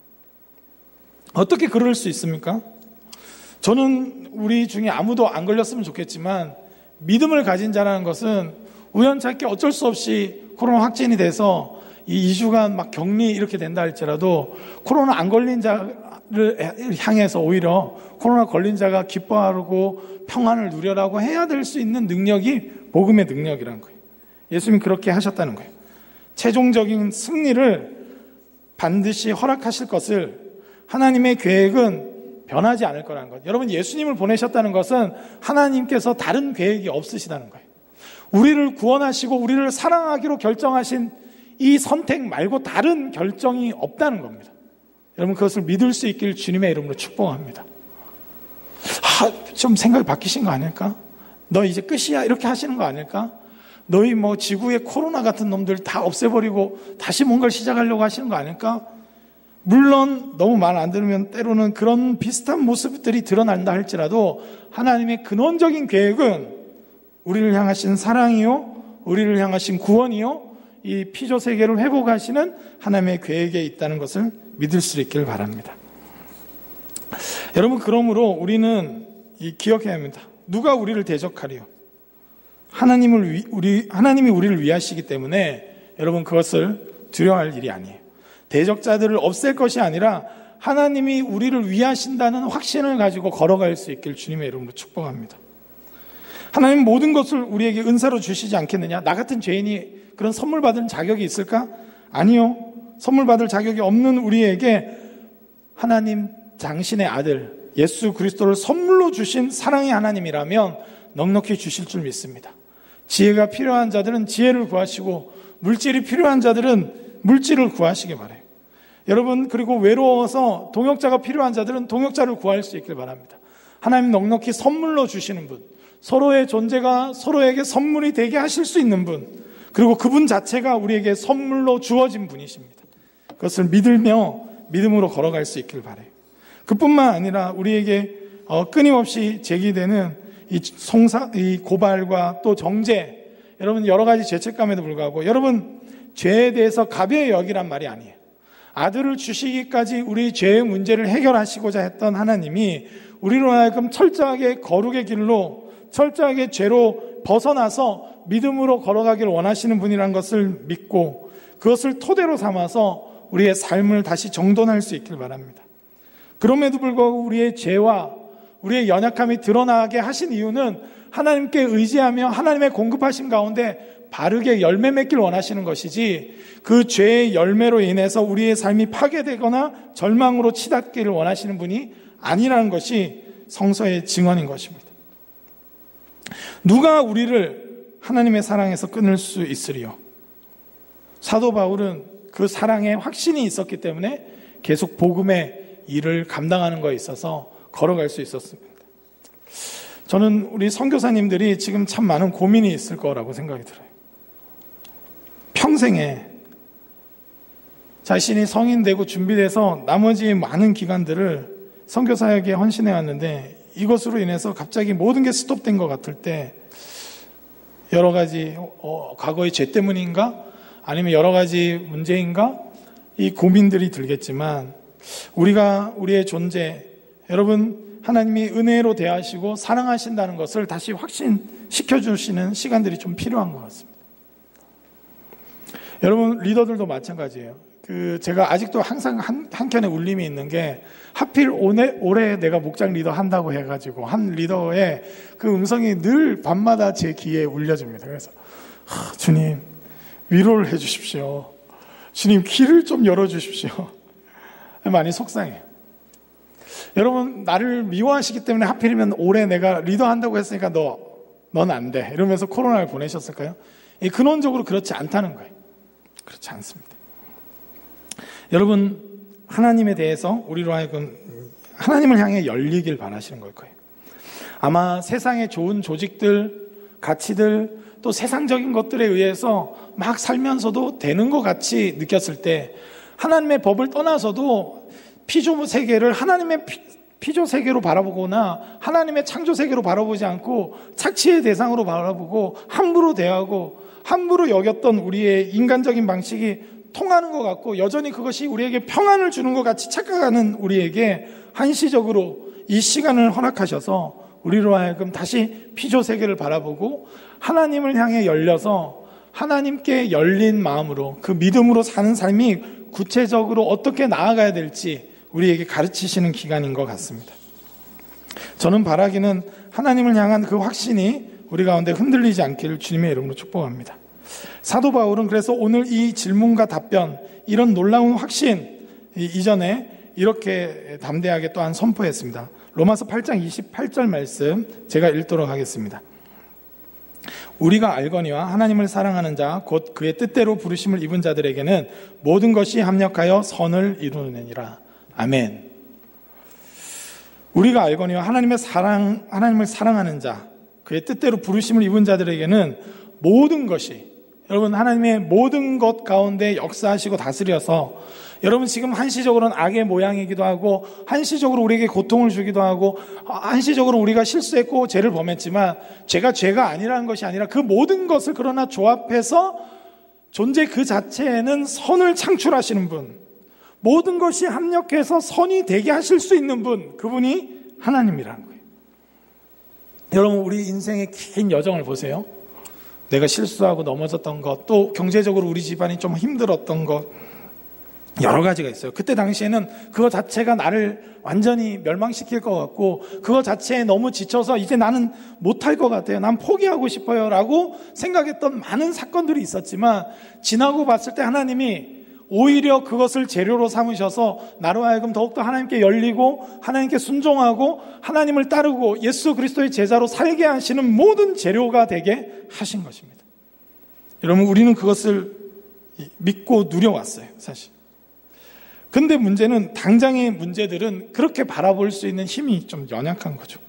Speaker 1: 어떻게 그럴 수 있습니까? 저는 우리 중에 아무도 안 걸렸으면 좋겠지만 믿음을 가진 자라는 것은 우연찮게 어쩔 수 없이 코로나 확진이 돼서 이 2주간 막 격리 이렇게 된다 할지라도 코로나 안 걸린 자를 향해서 오히려 코로나 걸린 자가 기뻐하고 평안을 누려라고 해야 될 수 있는 능력이 복음의 능력이라는 거예요. 예수님이 그렇게 하셨다는 거예요. 최종적인 승리를 반드시 허락하실 것을 하나님의 계획은 변하지 않을 거라는 것. 여러분, 예수님을 보내셨다는 것은 하나님께서 다른 계획이 없으시다는 거예요. 우리를 구원하시고 우리를 사랑하기로 결정하신 이 선택 말고 다른 결정이 없다는 겁니다. 여러분, 그것을 믿을 수 있길 주님의 이름으로 축복합니다. 좀 생각이 바뀌신 거 아닐까? 너 이제 끝이야 이렇게 하시는 거 아닐까? 너희 지구의 코로나 같은 놈들 다 없애버리고 다시 뭔가를 시작하려고 하시는 거 아닐까? 물론 너무 말 안 들으면 때로는 그런 비슷한 모습들이 드러난다 할지라도 하나님의 근원적인 계획은 우리를 향하신 사랑이요, 우리를 향하신 구원이요, 이 피조 세계를 회복하시는 하나님의 계획에 있다는 것을 믿을 수 있기를 바랍니다. 여러분, 그러므로 우리는 기억해야 합니다. 누가 우리를 대적하리요? 하나님이 우리를 위하시기 때문에 여러분, 그것을 두려워할 일이 아니에요. 대적자들을 없앨 것이 아니라 하나님이 우리를 위하신다는 확신을 가지고 걸어갈 수 있길 주님의 이름으로 축복합니다. 하나님 모든 것을 우리에게 은사로 주시지 않겠느냐? 나 같은 죄인이 그런 선물 받을 자격이 있을까? 아니요. 선물 받을 자격이 없는 우리에게 하나님 당신의 아들 예수 그리스도를 선물로 주신 사랑의 하나님이라면 넉넉히 주실 줄 믿습니다. 지혜가 필요한 자들은 지혜를 구하시고 물질이 필요한 자들은 물질을 구하시기 바라요. 여러분, 그리고 외로워서 동역자가 필요한 자들은 동역자를 구할 수 있길 바랍니다. 하나님 넉넉히 선물로 주시는 분, 서로의 존재가 서로에게 선물이 되게 하실 수 있는 분, 그리고 그분 자체가 우리에게 선물로 주어진 분이십니다. 그것을 믿음으로 걸어갈 수 있길 바라요. 그뿐만 아니라 우리에게 끊임없이 제기되는 이 고발과 또 정죄, 여러분 여러 가지 죄책감에도 불구하고 여러분 죄에 대해서 가벼이 여기란 말이 아니에요. 아들을 주시기까지 우리 죄의 문제를 해결하시고자 했던 하나님이 우리로 하여금 철저하게 거룩의 길로 철저하게 죄로 벗어나서 믿음으로 걸어가기를 원하시는 분이라는 것을 믿고 그것을 토대로 삼아서 우리의 삶을 다시 정돈할 수 있길 바랍니다. 그럼에도 불구하고 우리의 죄와 우리의 연약함이 드러나게 하신 이유는 하나님께 의지하며 하나님의 공급하신 가운데 바르게 열매 맺길 원하시는 것이지 그 죄의 열매로 인해서 우리의 삶이 파괴되거나 절망으로 치닫기를 원하시는 분이 아니라는 것이 성서의 증언인 것입니다. 누가 우리를 하나님의 사랑에서 끊을 수 있으리요? 사도 바울은 그 사랑에 확신이 있었기 때문에 계속 복음의 일을 감당하는 것에 있어서 걸어갈 수 있었습니다. 저는 우리 선교사님들이 지금 참 많은 고민이 있을 거라고 생각이 들어요. 평생에 자신이 성인 되고 준비돼서 나머지 많은 기간들을 선교사에게 헌신해 왔는데 이것으로 인해서 갑자기 모든 게 스톱된 것 같을 때 여러 가지 과거의 죄 때문인가? 아니면 여러 가지 문제인가? 이 고민들이 들겠지만 우리가 우리의 존재, 여러분 하나님이 은혜로 대하시고 사랑하신다는 것을 다시 확신시켜 주시는 시간들이 좀 필요한 것 같습니다. 여러분 리더들도 마찬가지예요. 제가 아직도 항상 한켠에 울림이 있는 게 하필 올해 내가 목장 리더 한다고 해가지고 한 리더의 그 음성이 늘 밤마다 제 귀에 울려집니다. 그래서 주님 위로를 해주십시오. 주님 길을 좀 열어주십시오. 많이 속상해요. 여러분 나를 미워하시기 때문에 하필이면 올해 내가 리더 한다고 했으니까 넌 안 돼 이러면서 코로나를 보내셨을까요? 근원적으로 그렇지 않다는 거예요. 그렇지 않습니다. 여러분 하나님에 대해서 우리로 하여금 하나님을 향해 열리길 바라시는 걸 거예요. 아마 세상의 좋은 조직들, 가치들, 또 세상적인 것들에 의해서 막 살면서도 되는 것 같이 느꼈을 때 하나님의 법을 떠나서도 피조 세계를 하나님의 피조 세계로 바라보거나 하나님의 창조 세계로 바라보지 않고 착취의 대상으로 바라보고 함부로 대하고 함부로 여겼던 우리의 인간적인 방식이 통하는 것 같고 여전히 그것이 우리에게 평안을 주는 것 같이 착각하는 우리에게 한시적으로 이 시간을 허락하셔서 우리로 하여금 다시 피조 세계를 바라보고 하나님을 향해 열려서 하나님께 열린 마음으로 그 믿음으로 사는 삶이 구체적으로 어떻게 나아가야 될지 우리에게 가르치시는 기간인 것 같습니다. 저는 바라기는 하나님을 향한 그 확신이 우리 가운데 흔들리지 않기를 주님의 이름으로 축복합니다. 사도 바울은 그래서 오늘 이 질문과 답변, 이런 놀라운 확신 이전에 이렇게 담대하게 또한 선포했습니다. 로마서 8장 28절 말씀 제가 읽도록 하겠습니다. 우리가 알거니와 하나님을 사랑하는 자 곧 그의 뜻대로 부르심을 입은 자들에게는 모든 것이 합력하여 선을 이루느니라. 아멘. 우리가 알거니와 하나님을 사랑하는 자, 그의 뜻대로 부르심을 입은 자들에게는 모든 것이, 여러분 하나님의 모든 것 가운데 역사하시고 다스려서 여러분 지금 한시적으로는 악의 모양이기도 하고 한시적으로 우리에게 고통을 주기도 하고 한시적으로 우리가 실수했고 죄를 범했지만 죄가 아니라는 것이 아니라 그 모든 것을 그러나 조합해서 존재 그 자체에는 선을 창출하시는 분, 모든 것이 합력해서 선이 되게 하실 수 있는 분, 그분이 하나님이라는 거예요. 여러분 우리 인생의 긴 여정을 보세요. 내가 실수하고 넘어졌던 것, 또 경제적으로 우리 집안이 좀 힘들었던 것, 여러 가지가 있어요. 그때 당시에는 그거 자체가 나를 완전히 멸망시킬 것 같고 그거 자체에 너무 지쳐서 이제 나는 못할 것 같아요. 난 포기하고 싶어요 라고 생각했던 많은 사건들이 있었지만 지나고 봤을 때 하나님이 오히려 그것을 재료로 삼으셔서 나로 하여금 더욱더 하나님께 열리고 하나님께 순종하고 하나님을 따르고 예수 그리스도의 제자로 살게 하시는 모든 재료가 되게 하신 것입니다. 여러분 우리는 그것을 믿고 누려왔어요, 사실. 근데 문제는 당장의 문제들은 그렇게 바라볼 수 있는 힘이 좀 연약한 거죠.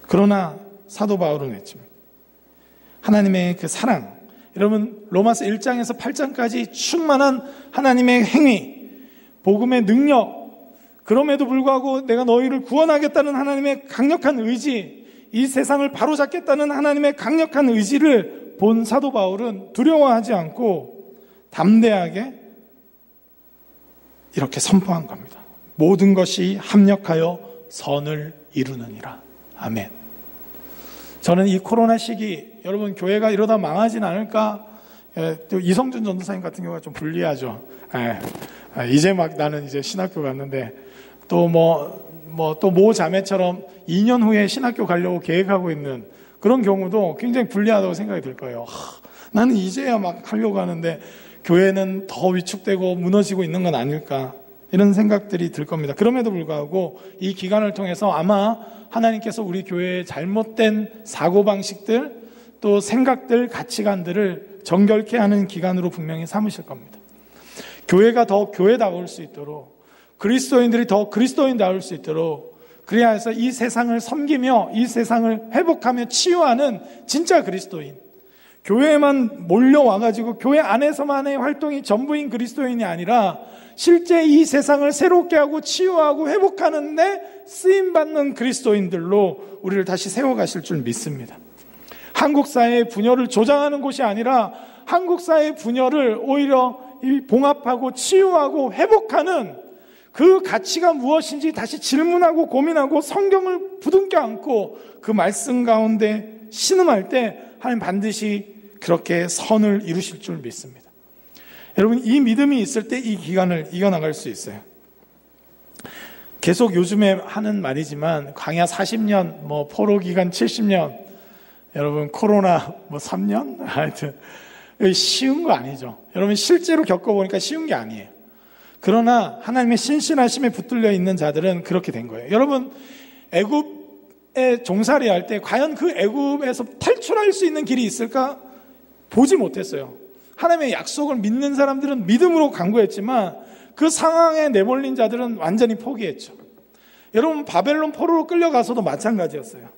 Speaker 1: 그러나 사도 바울은 외칩니다. 하나님의 그 사랑, 여러분 로마서 1장에서 8장까지 충만한 하나님의 행위, 복음의 능력, 그럼에도 불구하고 내가 너희를 구원하겠다는 하나님의 강력한 의지, 이 세상을 바로잡겠다는 하나님의 강력한 의지를 본 사도 바울은 두려워하지 않고 담대하게 이렇게 선포한 겁니다. 모든 것이 합력하여 선을 이루느니라. 아멘. 저는 이 코로나 시기 여러분 교회가 이러다 망하진 않을까? 또 이성준 전도사님 같은 경우가 좀 불리하죠. 이제 막 나는 이제 신학교 갔는데 또 또 모 자매처럼 2년 후에 신학교 가려고 계획하고 있는 그런 경우도 굉장히 불리하다고 생각이 들 거예요. 나는 이제야 막 하려고 하는데 교회는 더 위축되고 무너지고 있는 건 아닐까, 이런 생각들이 들 겁니다. 그럼에도 불구하고 이 기간을 통해서 아마 하나님께서 우리 교회의 잘못된 사고방식들, 또 생각들, 가치관들을 정결케 하는 기간으로 분명히 삼으실 겁니다. 교회가 더 교회다울 수 있도록, 그리스도인들이 더 그리스도인다울 수 있도록, 그래야 해서 이 세상을 섬기며 이 세상을 회복하며 치유하는 진짜 그리스도인, 교회에만 몰려와가지고 교회 안에서만의 활동이 전부인 그리스도인이 아니라 실제 이 세상을 새롭게 하고 치유하고 회복하는데 쓰임받는 그리스도인들로 우리를 다시 세워가실 줄 믿습니다. 한국 사회의 분열을 조장하는 곳이 아니라 한국 사회의 분열을 오히려 봉합하고 치유하고 회복하는 그 가치가 무엇인지 다시 질문하고 고민하고 성경을 부둥켜 안고 그 말씀 가운데 신음할 때 하나님 반드시 그렇게 선을 이루실 줄 믿습니다. 여러분 이 믿음이 있을 때 이 기간을 이겨나갈 수 있어요. 계속 요즘에 하는 말이지만 광야 40년, 포로 기간 70년, 여러분 코로나 3년? 하여튼 쉬운 거 아니죠. 여러분 실제로 겪어보니까 쉬운 게 아니에요. 그러나 하나님의 신실하심에 붙들려 있는 자들은 그렇게 된 거예요. 여러분 애굽에 종살이 할 때 과연 그 애굽에서 탈출할 수 있는 길이 있을까? 보지 못했어요. 하나님의 약속을 믿는 사람들은 믿음으로 간구했지만 그 상황에 내몰린 자들은 완전히 포기했죠. 여러분 바벨론 포로로 끌려가서도 마찬가지였어요.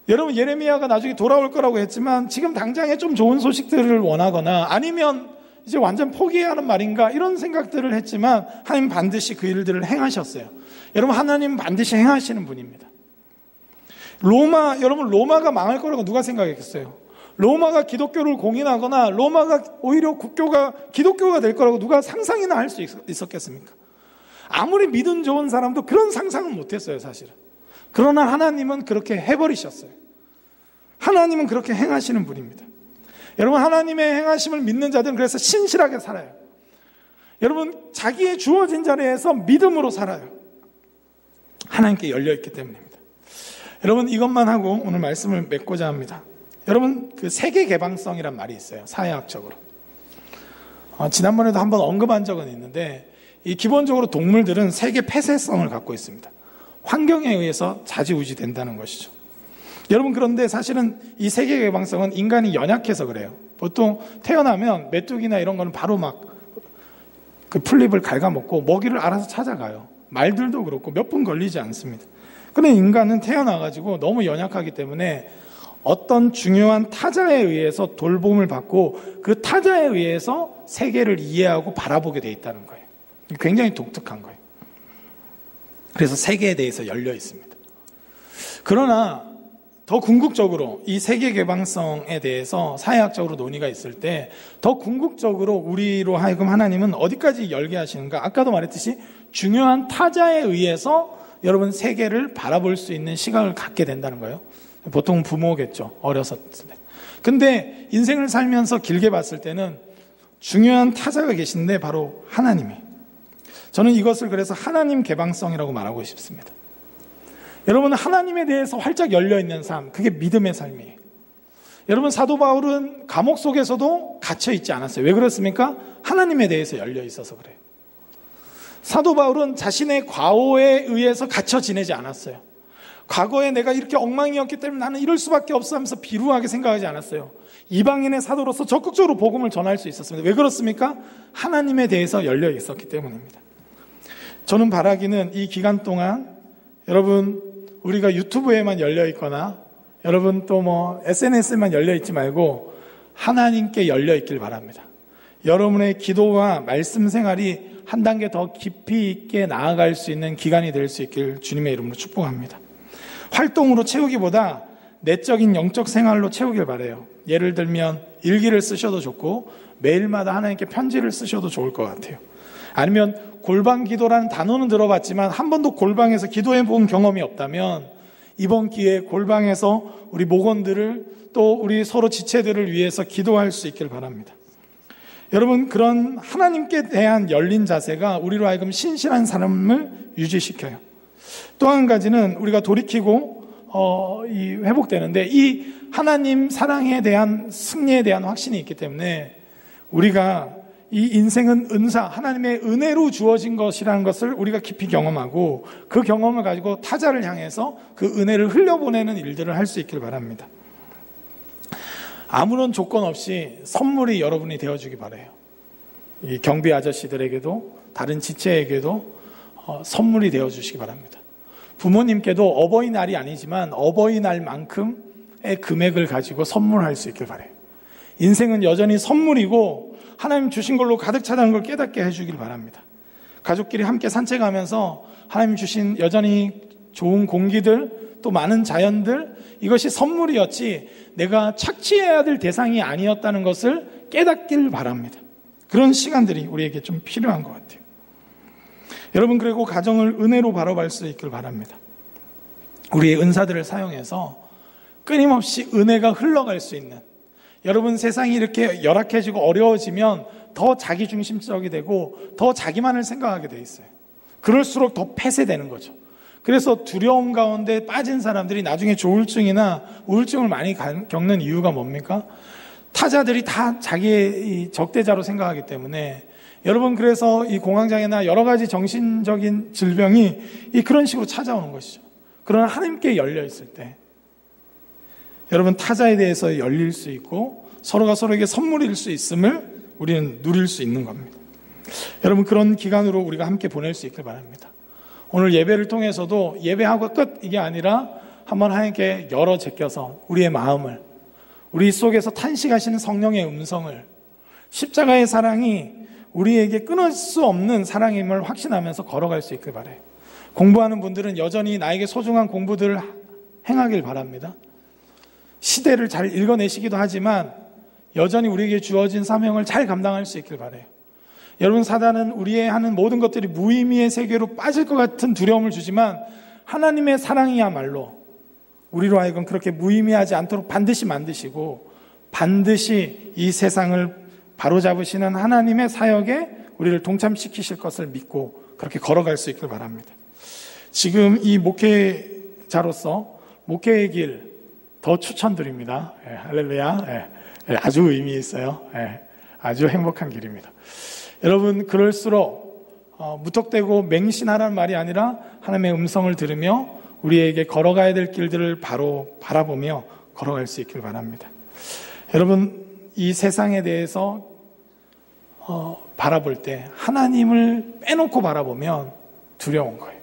Speaker 1: 여러분 예레미야가 나중에 돌아올 거라고 했지만 지금 당장에 좀 좋은 소식들을 원하거나 아니면 이제 완전 포기해야 하는 말인가 이런 생각들을 했지만 하나님 반드시 그 일들을 행하셨어요. 여러분 하나님 반드시 행하시는 분입니다. 여러분 로마가 망할 거라고 누가 생각했겠어요? 로마가 기독교를 공인하거나 로마가 오히려 국교가 기독교가 될 거라고 누가 상상이나 할 수 있었겠습니까? 아무리 믿음 좋은 사람도 그런 상상은 못했어요, 사실은. 그러나 하나님은 그렇게 해버리셨어요. 하나님은 그렇게 행하시는 분입니다. 여러분, 하나님의 행하심을 믿는 자들은 그래서 신실하게 살아요. 여러분, 자기의 주어진 자리에서 믿음으로 살아요. 하나님께 열려있기 때문입니다. 여러분, 이것만 하고 오늘 말씀을 맺고자 합니다. 여러분, 그 세계 개방성이란 말이 있어요. 사회학적으로. 지난번에도 한번 언급한 적은 있는데, 이 기본적으로 동물들은 세계 폐쇄성을 갖고 있습니다. 환경에 의해서 좌지우지 된다는 것이죠. 여러분, 그런데 사실은 이 세계 개방성은 인간이 연약해서 그래요. 보통 태어나면 메뚜기나 이런 거는 바로 막 그 풀잎을 갉아먹고 먹이를 알아서 찾아가요. 말들도 그렇고 몇 분 걸리지 않습니다. 그런데 인간은 태어나가지고 너무 연약하기 때문에 어떤 중요한 타자에 의해서 돌봄을 받고 그 타자에 의해서 세계를 이해하고 바라보게 돼 있다는 거예요. 굉장히 독특한 거예요. 그래서 세계에 대해서 열려 있습니다. 그러나 더 궁극적으로 이 세계 개방성에 대해서 사회학적으로 논의가 있을 때 더 궁극적으로 우리로 하여금 하나님은 어디까지 열게 하시는가? 아까도 말했듯이 중요한 타자에 의해서 여러분 세계를 바라볼 수 있는 시각을 갖게 된다는 거예요. 보통 부모겠죠. 어렸을 때. 근데 인생을 살면서 길게 봤을 때는 중요한 타자가 계신데 바로 하나님이. 저는 이것을 그래서 하나님 개방성이라고 말하고 싶습니다. 여러분, 하나님에 대해서 활짝 열려있는 삶, 그게 믿음의 삶이에요. 여러분, 사도 바울은 감옥 속에서도 갇혀있지 않았어요. 왜 그렇습니까? 하나님에 대해서 열려있어서 그래요. 사도 바울은 자신의 과오에 의해서 갇혀 지내지 않았어요. 과거에 내가 이렇게 엉망이었기 때문에 나는 이럴 수밖에 없어 하면서 비루하게 생각하지 않았어요. 이방인의 사도로서 적극적으로 복음을 전할 수 있었습니다. 왜 그렇습니까? 하나님에 대해서 열려 있었기 때문입니다. 저는 바라기는 이 기간 동안 여러분, 우리가 유튜브에만 열려 있거나 여러분 또 뭐 SNS에만 열려 있지 말고 하나님께 열려 있길 바랍니다. 여러분의 기도와 말씀 생활이 한 단계 더 깊이 있게 나아갈 수 있는 기간이 될 수 있길 주님의 이름으로 축복합니다. 활동으로 채우기보다 내적인 영적 생활로 채우길 바라요. 예를 들면 일기를 쓰셔도 좋고 매일마다 하나님께 편지를 쓰셔도 좋을 것 같아요. 아니면 골방 기도라는 단어는 들어봤지만 한 번도 골방에서 기도해 본 경험이 없다면 이번 기회에 골방에서 우리 목원들을 또 우리 서로 지체들을 위해서 기도할 수 있길 바랍니다. 여러분, 그런 하나님께 대한 열린 자세가 우리로 하여금 신실한 삶을 유지시켜요. 또 한 가지는 우리가 돌이키고 회복되는데 이 하나님 사랑에 대한 승리에 대한 확신이 있기 때문에 우리가 이 인생은 은사, 하나님의 은혜로 주어진 것이라는 것을 우리가 깊이 경험하고 그 경험을 가지고 타자를 향해서 그 은혜를 흘려보내는 일들을 할 수 있길 바랍니다. 아무런 조건 없이 선물이 여러분이 되어주기 바라요. 이 경비 아저씨들에게도 다른 지체에게도 선물이 되어주시기 바랍니다. 부모님께도 어버이날이 아니지만 어버이날만큼의 금액을 가지고 선물할 수 있길 바라요. 인생은 여전히 선물이고 하나님 주신 걸로 가득 차다는 걸 깨닫게 해주길 바랍니다. 가족끼리 함께 산책하면서 하나님 주신 여전히 좋은 공기들 또 많은 자연들 이것이 선물이었지 내가 착취해야 될 대상이 아니었다는 것을 깨닫길 바랍니다. 그런 시간들이 우리에게 좀 필요한 것 같아요. 여러분, 그리고 가정을 은혜로 바라볼 수 있길 바랍니다. 우리의 은사들을 사용해서 끊임없이 은혜가 흘러갈 수 있는, 여러분, 세상이 이렇게 열악해지고 어려워지면 더 자기중심적이 되고 더 자기만을 생각하게 돼 있어요. 그럴수록 더 폐쇄되는 거죠. 그래서 두려움 가운데 빠진 사람들이 나중에 조울증이나 우울증을 많이 겪는 이유가 뭡니까? 타자들이 다 자기의 적대자로 생각하기 때문에. 여러분, 그래서 이 공황장애나 여러 가지 정신적인 질병이 그런 식으로 찾아오는 것이죠. 그러나 하나님께 열려 있을 때 여러분, 타자에 대해서 열릴 수 있고 서로가 서로에게 선물일 수 있음을 우리는 누릴 수 있는 겁니다. 여러분, 그런 기간으로 우리가 함께 보낼 수 있길 바랍니다. 오늘 예배를 통해서도 예배하고 끝 이게 아니라 한번 하나님께 열어 제껴서 우리의 마음을, 우리 속에서 탄식하시는 성령의 음성을, 십자가의 사랑이 우리에게 끊을 수 없는 사랑임을 확신하면서 걸어갈 수 있길 바라요. 공부하는 분들은 여전히 나에게 소중한 공부들을 행하길 바랍니다. 시대를 잘 읽어내시기도 하지만 여전히 우리에게 주어진 사명을 잘 감당할 수 있길 바라요. 여러분, 사단은 우리의 하는 모든 것들이 무의미의 세계로 빠질 것 같은 두려움을 주지만 하나님의 사랑이야말로 우리로 하여금 그렇게 무의미하지 않도록 반드시 만드시고 반드시 이 세상을 바로잡으시는 하나님의 사역에 우리를 동참시키실 것을 믿고 그렇게 걸어갈 수 있길 바랍니다. 지금 이 목회자로서 목회의 길 더 추천드립니다. 할렐루야. 아주 의미 있어요. 아주 행복한 길입니다. 여러분, 그럴수록 무턱대고 맹신하라는 말이 아니라 하나님의 음성을 들으며 우리에게 걸어가야 될 길들을 바로 바라보며 걸어갈 수 있길 바랍니다. 여러분, 이 세상에 대해서 바라볼 때 하나님을 빼놓고 바라보면 두려운 거예요.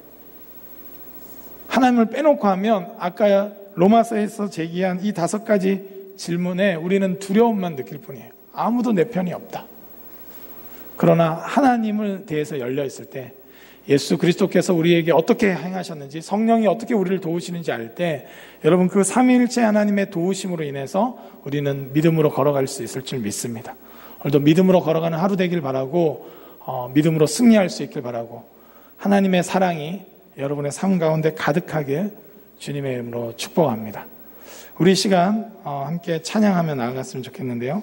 Speaker 1: 하나님을 빼놓고 하면 아까 로마서에서 제기한 이 5가지 질문에 우리는 두려움만 느낄 뿐이에요. 아무도 내 편이 없다. 그러나 하나님을 대해서 열려 있을 때 예수 그리스도께서 우리에게 어떻게 행하셨는지, 성령이 어떻게 우리를 도우시는지 알 때 여러분, 그 삼위일체 하나님의 도우심으로 인해서 우리는 믿음으로 걸어갈 수 있을 줄 믿습니다. 오늘도 믿음으로 걸어가는 하루 되길 바라고, 믿음으로 승리할 수 있길 바라고, 하나님의 사랑이 여러분의 삶 가운데 가득하게 주님의 이름으로 축복합니다. 우리 시간 함께 찬양하며 나아갔으면 좋겠는데요,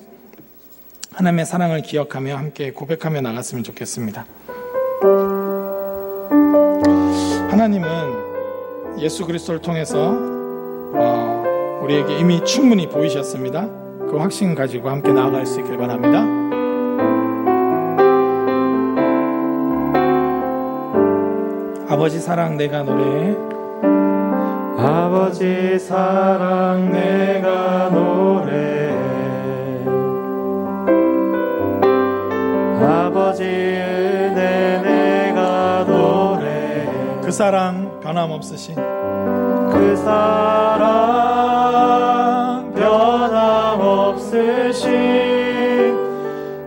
Speaker 1: 하나님의 사랑을 기억하며 함께 고백하며 나갔으면 좋겠습니다. 하나님은 예수 그리스도를 통해서 우리에게 이미 충분히 보이셨습니다. 그 확신 가지고 함께 나아갈 수 있길 바랍니다. 아버지 사랑 내가 노래해.
Speaker 2: 아버지 사랑 내가 노래해. 아버지 은혜 내가 노래해.
Speaker 1: 그 사랑 변함없으신,
Speaker 2: 그 사랑 변함없으신,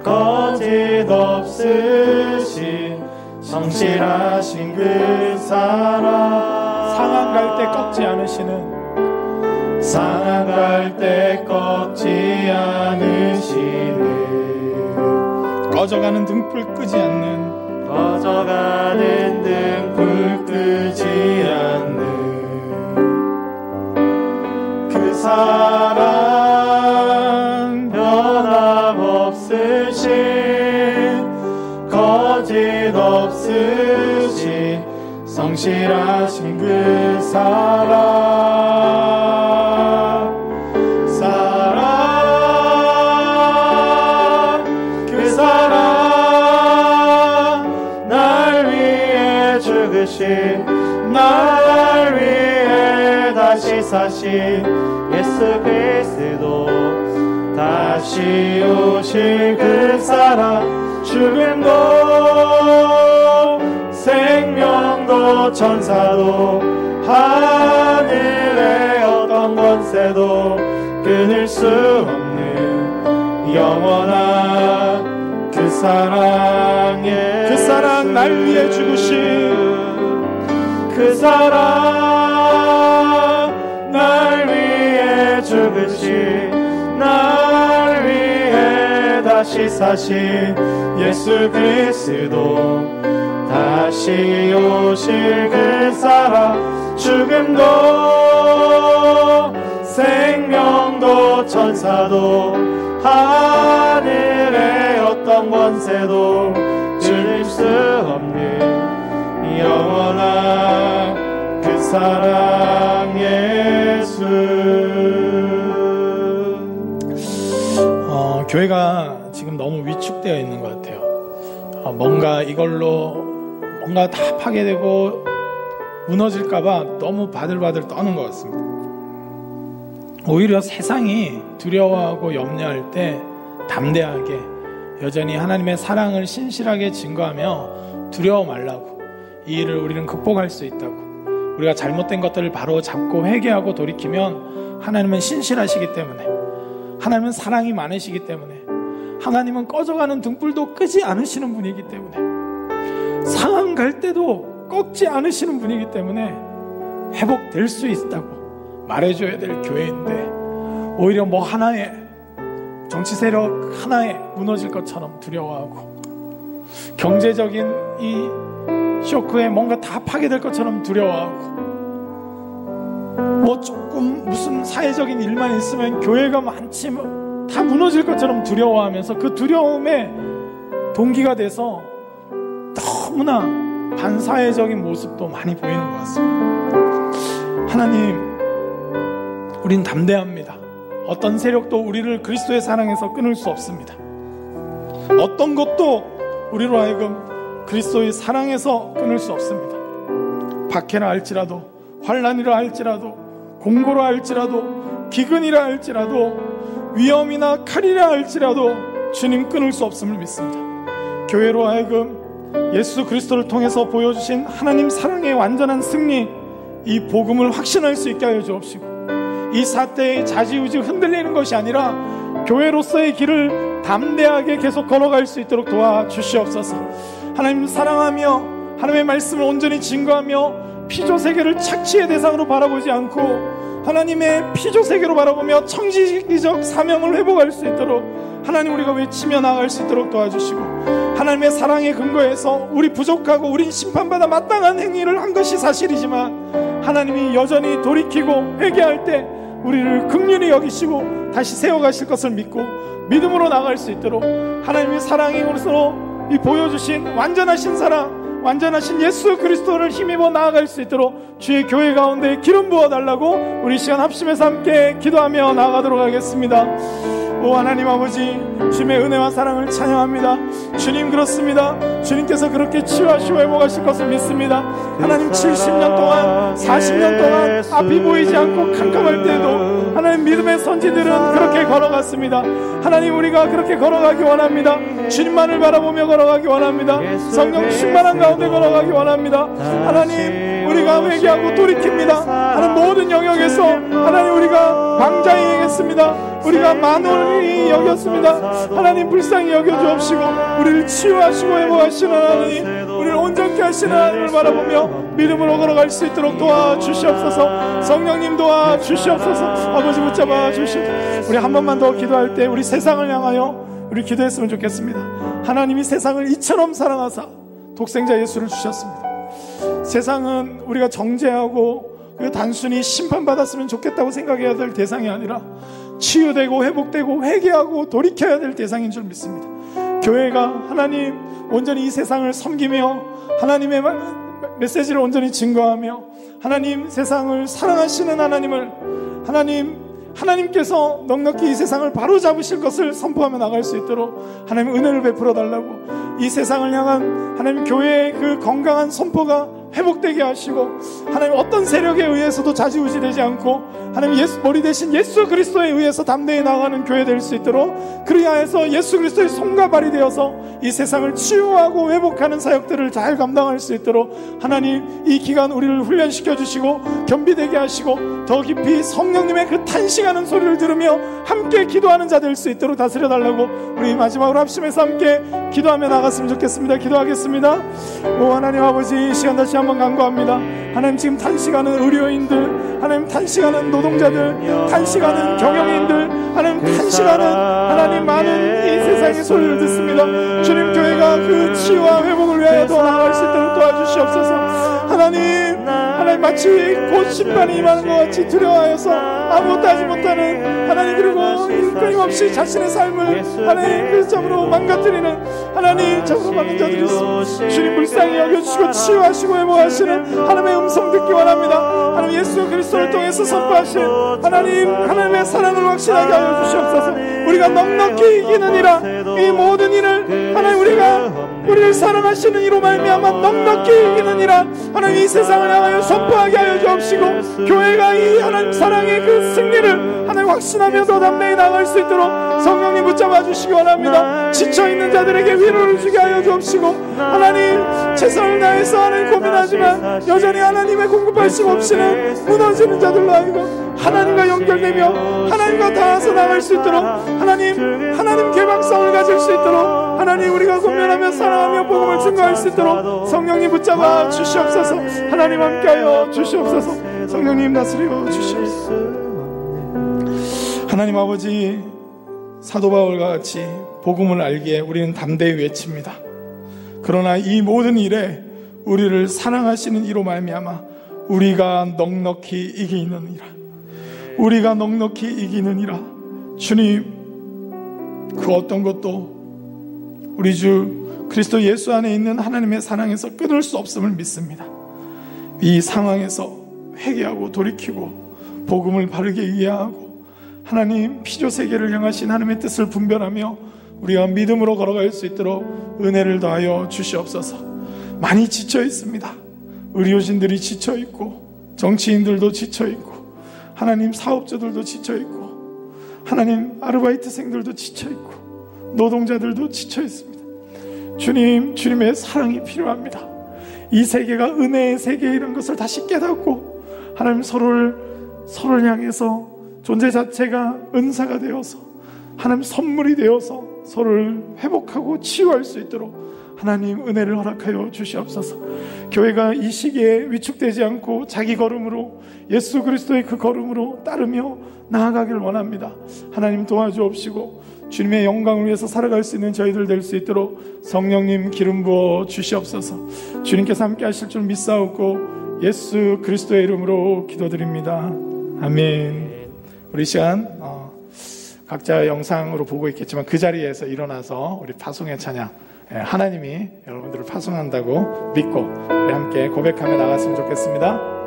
Speaker 2: 거짓 없으신, 성실하신 그 사랑.
Speaker 1: 상한 갈 때 꺾지 않으시는,
Speaker 2: 상한 갈 때 꺾지 않으시는,
Speaker 1: 꺼져가는 등불 끄지 않는,
Speaker 2: 꺼져가는 등불 끄지 않는 그 사랑 변함없으신, 거짓 없으신, 성실하신 그 사랑. 사랑, 그 사랑, 날 위해 죽으신, 날 위해 다시 사신 예수 그리스도, 다시 오실 그 사랑. 죽음도 생명도 천사도 하늘의 어떤 권세도 끊을 수 없는 영원한 그 사랑의,
Speaker 1: 그 사랑 날 위해 죽으신,
Speaker 2: 그 사랑 날 위해 죽으신, 날 위해 다시 사신 예수 그리스도, 다시 오실 그 사랑. 죽음도 생명도 천사도 하늘의 어떤 권세도 끊을 수 없는 영원한 그 사랑 예수.
Speaker 1: 교회가 지금 너무 위축되어 있는 것 같아요. 뭔가 이걸로 뭔가 다 파괴되고 무너질까봐 너무 바들바들 떠는 것 같습니다. 오히려 세상이 두려워하고 염려할 때 담대하게 여전히 하나님의 사랑을 신실하게 증거하며 두려워 말라고, 이 일을 우리는 극복할 수 있다고, 우리가 잘못된 것들을 바로 잡고 회개하고 돌이키면 하나님은 신실하시기 때문에, 하나님은 사랑이 많으시기 때문에, 하나님은 꺼져가는 등불도 끄지 않으시는 분이기 때문에, 상한 갈 때도 꺾지 않으시는 분이기 때문에 회복될 수 있다고 말해줘야 될 교회인데, 오히려 뭐 하나에, 정치 세력 하나에 무너질 것처럼 두려워하고, 경제적인 이 쇼크에 뭔가 다 파괴될 것처럼 두려워하고, 뭐 조금 무슨 사회적인 일만 있으면 교회가 많지 다 무너질 것처럼 두려워하면서 그 두려움에 동기가 돼서 너무나 반사회적인 모습도 많이 보이는 것 같습니다. 하나님, 우린 담대합니다. 어떤 세력도 우리를 그리스도의 사랑에서 끊을 수 없습니다. 어떤 것도 우리로 하여금 그리스도의 사랑에서 끊을 수 없습니다. 박해라 할지라도, 환난이라 할지라도, 공고라 할지라도, 기근이라 할지라도, 위험이나 칼이라 할지라도 주님 끊을 수 없음을 믿습니다. 교회로 하여금 예수 그리스도를 통해서 보여주신 하나님 사랑의 완전한 승리, 이 복음을 확신할 수 있게 하여 주옵시고, 이 사태에 좌지우지 흔들리는 것이 아니라 교회로서의 길을 담대하게 계속 걸어갈 수 있도록 도와주시옵소서. 하나님 사랑하며 하나님의 말씀을 온전히 증거하며 피조세계를 착취의 대상으로 바라보지 않고 하나님의 피조세계로 바라보며 청지기적 사명을 회복할 수 있도록 하나님 우리가 외치며 나아갈 수 있도록 도와주시고, 하나님의 사랑의 근거에서 우리 부족하고 우린 심판받아 마땅한 행위를 한 것이 사실이지만 하나님이 여전히 돌이키고 회개할 때 우리를 긍휼히 여기시고 다시 세워가실 것을 믿고 믿음으로 나아갈 수 있도록 하나님의 사랑의 것으로 이 보여주신 완전하신 사랑, 완전하신 예수 그리스도를 힘입어 나아갈 수 있도록 주의 교회 가운데 기름 부어달라고 우리 시간 합심해서 함께 기도하며 나아가도록 하겠습니다. 오 하나님 아버지, 주님의 은혜와 사랑을 찬양합니다. 주님 그렇습니다. 주님께서 그렇게 치유하시고 회복하실 것을 믿습니다. 하나님 70년 동안 40년 동안 앞이 보이지 않고 캄캄할 때에도 하나님 믿음의 선지들은 그렇게 걸어갔습니다. 하나님 우리가 그렇게 걸어가기 원합니다. 주님만을 바라보며 걸어가기 원합니다. 성령 충만한 가운데 걸어가기 원합니다. 하나님 우리가 회개하고 돌이킵니다. 하나님 모든 영역에서 하나님 우리가 망자히 행했습니다. 우리가 만홀히 여겼습니다. 하나님 불쌍히 여겨주옵시고 우리를 치유하시고 회복하시는 하나님, 우리를 온전케 하시는 하나님을 바라보며 믿음으로 걸어갈 수 있도록 도와주시옵소서. 성령님 도와주시옵소서. 아버지 붙잡아 주시옵소서. 우리 한 번만 더 기도할 때 우리 세상을 향하여 우리 기도했으면 좋겠습니다. 하나님이 세상을 이처럼 사랑하사 독생자 예수를 주셨습니다. 세상은 우리가 정죄하고 단순히 심판받았으면 좋겠다고 생각해야 될 대상이 아니라 치유되고 회복되고 회개하고 돌이켜야 될 대상인 줄 믿습니다. 교회가 하나님 온전히 이 세상을 섬기며 하나님의 메시지를 온전히 증거하며 하나님 세상을 사랑하시는 하나님을 하나님께서 넉넉히 이 세상을 바로잡으실 것을 선포하며 나갈 수 있도록 하나님 은혜를 베풀어 달라고, 이 세상을 향한 하나님 교회의 그 건강한 선포가 회복되게 하시고 하나님 어떤 세력에 의해서도 좌지우지되지 않고 하나님 머리 대신 예수 그리스도에 의해서 담대히 나아가는 교회 될 수 있도록, 그리하여서 예수 그리스도의 손과 발이 되어서 이 세상을 치유하고 회복하는 사역들을 잘 감당할 수 있도록 하나님 이 기간 우리를 훈련시켜 주시고 겸비되게 하시고 더 깊이 성령님의 그 탄식하는 소리를 들으며 함께 기도하는 자 될 수 있도록 다스려 달라고 우리 마지막으로 합심해서 함께 기도하며 나갔으면 좋겠습니다. 기도하겠습니다. 오 하나님 아버지, 이 시간 다시 한번 간구합니다. 하나님 지금 탄식하는 의료인들, 하나님 탄식하는 노동자들, 탄식하는 경영인들, 하나님 탄식하는 하나님 많은 이 세상의 소리를 듣습니다. 주님 교회가 그 치유와 회복을 위하여 더 나아갈 수 있도록 도와주시옵소서. 하나님 마치 곧 심판이 임하는 것 같이 두려워하여서 아무것도 하지 못하는 하나님, 그리고 끊임없이 자신의 삶을 하나님 그 점으로 망가뜨리는 하나님 점으로 막은 자들이 있습니다. 주님 불쌍히 여겨주시고 치유하시고 회복하시는 하나님의 음성 듣기 원합니다. 하나님 예수 그리스도를 통해서 선포하신 하나님의 사랑을 확신하게 하여 주시옵소서. 우리가 넉넉히 이기느니라, 이 모든 일을 하나님 우리를 사랑하시는 이로 말미암아 넉넉히 이기느니라 하나님 이 세상을 향하여 선포하게 하여 주옵시고, 교회가 이 하나님 사랑의 그 승리를 하나님 확신하며 더 담대히 나아갈 수 있도록 성령님 붙잡아 주시기 원합니다. 지쳐있는 자들에게 위로를 주게 하여 주옵시고, 하나님 최선을 다해서 하나님 고민하지만 여전히 하나님의 공급하심 없이는 무너지는 자들로 하여금 하나님과 연결되며 하나님과 닿아서 나갈 수 있도록 하나님 개방성을 가질 수 있도록 하나님 우리가 고민하며 사랑하며 복음을 증거할 수 있도록 성령님 붙잡아 주시옵소서. 하나님 함께하여 주시옵소서. 성령님 다스려 주시옵소서. 하나님 아버지, 사도 바울과 같이 복음을 알기에 우리는 담대히 외칩니다. 그러나 이 모든 일에 우리를 사랑하시는 이로 말미암아 우리가 넉넉히 이기느니라. 우리가 넉넉히 이기느니라. 주님, 그 어떤 것도 우리 주 그리스도 예수 안에 있는 하나님의 사랑에서 끊을 수 없음을 믿습니다. 이 상황에서 회개하고 돌이키고 복음을 바르게 이해하고 하나님 피조 세계를 향하신 하나님의 뜻을 분별하며 우리가 믿음으로 걸어갈 수 있도록 은혜를 더하여 주시옵소서. 많이 지쳐 있습니다. 의료진들이 지쳐 있고 정치인들도 지쳐 있고 하나님 사업자들도 지쳐 있고 하나님 아르바이트생들도 지쳐 있고 노동자들도 지쳐 있습니다. 주님, 주님의 사랑이 필요합니다. 이 세계가 은혜의 세계이라는 것을 다시 깨닫고 하나님 서로를 향해서 존재 자체가 은사가 되어서 하나님 선물이 되어서 서로를 회복하고 치유할 수 있도록 하나님 은혜를 허락하여 주시옵소서. 교회가 이 시기에 위축되지 않고 자기 걸음으로 예수 그리스도의 그 걸음으로 따르며 나아가길 원합니다. 하나님 도와주옵시고 주님의 영광을 위해서 살아갈 수 있는 저희들 될 수 있도록 성령님 기름 부어 주시옵소서. 주님께서 함께 하실 줄 믿사옵고 예수 그리스도의 이름으로 기도드립니다. 아멘. 우리 시간 각자 영상으로 보고 있겠지만 그 자리에서 일어나서 우리 파송의 찬양, 하나님이 여러분들을 파송한다고 믿고 우리 함께 고백하며 나갔으면 좋겠습니다.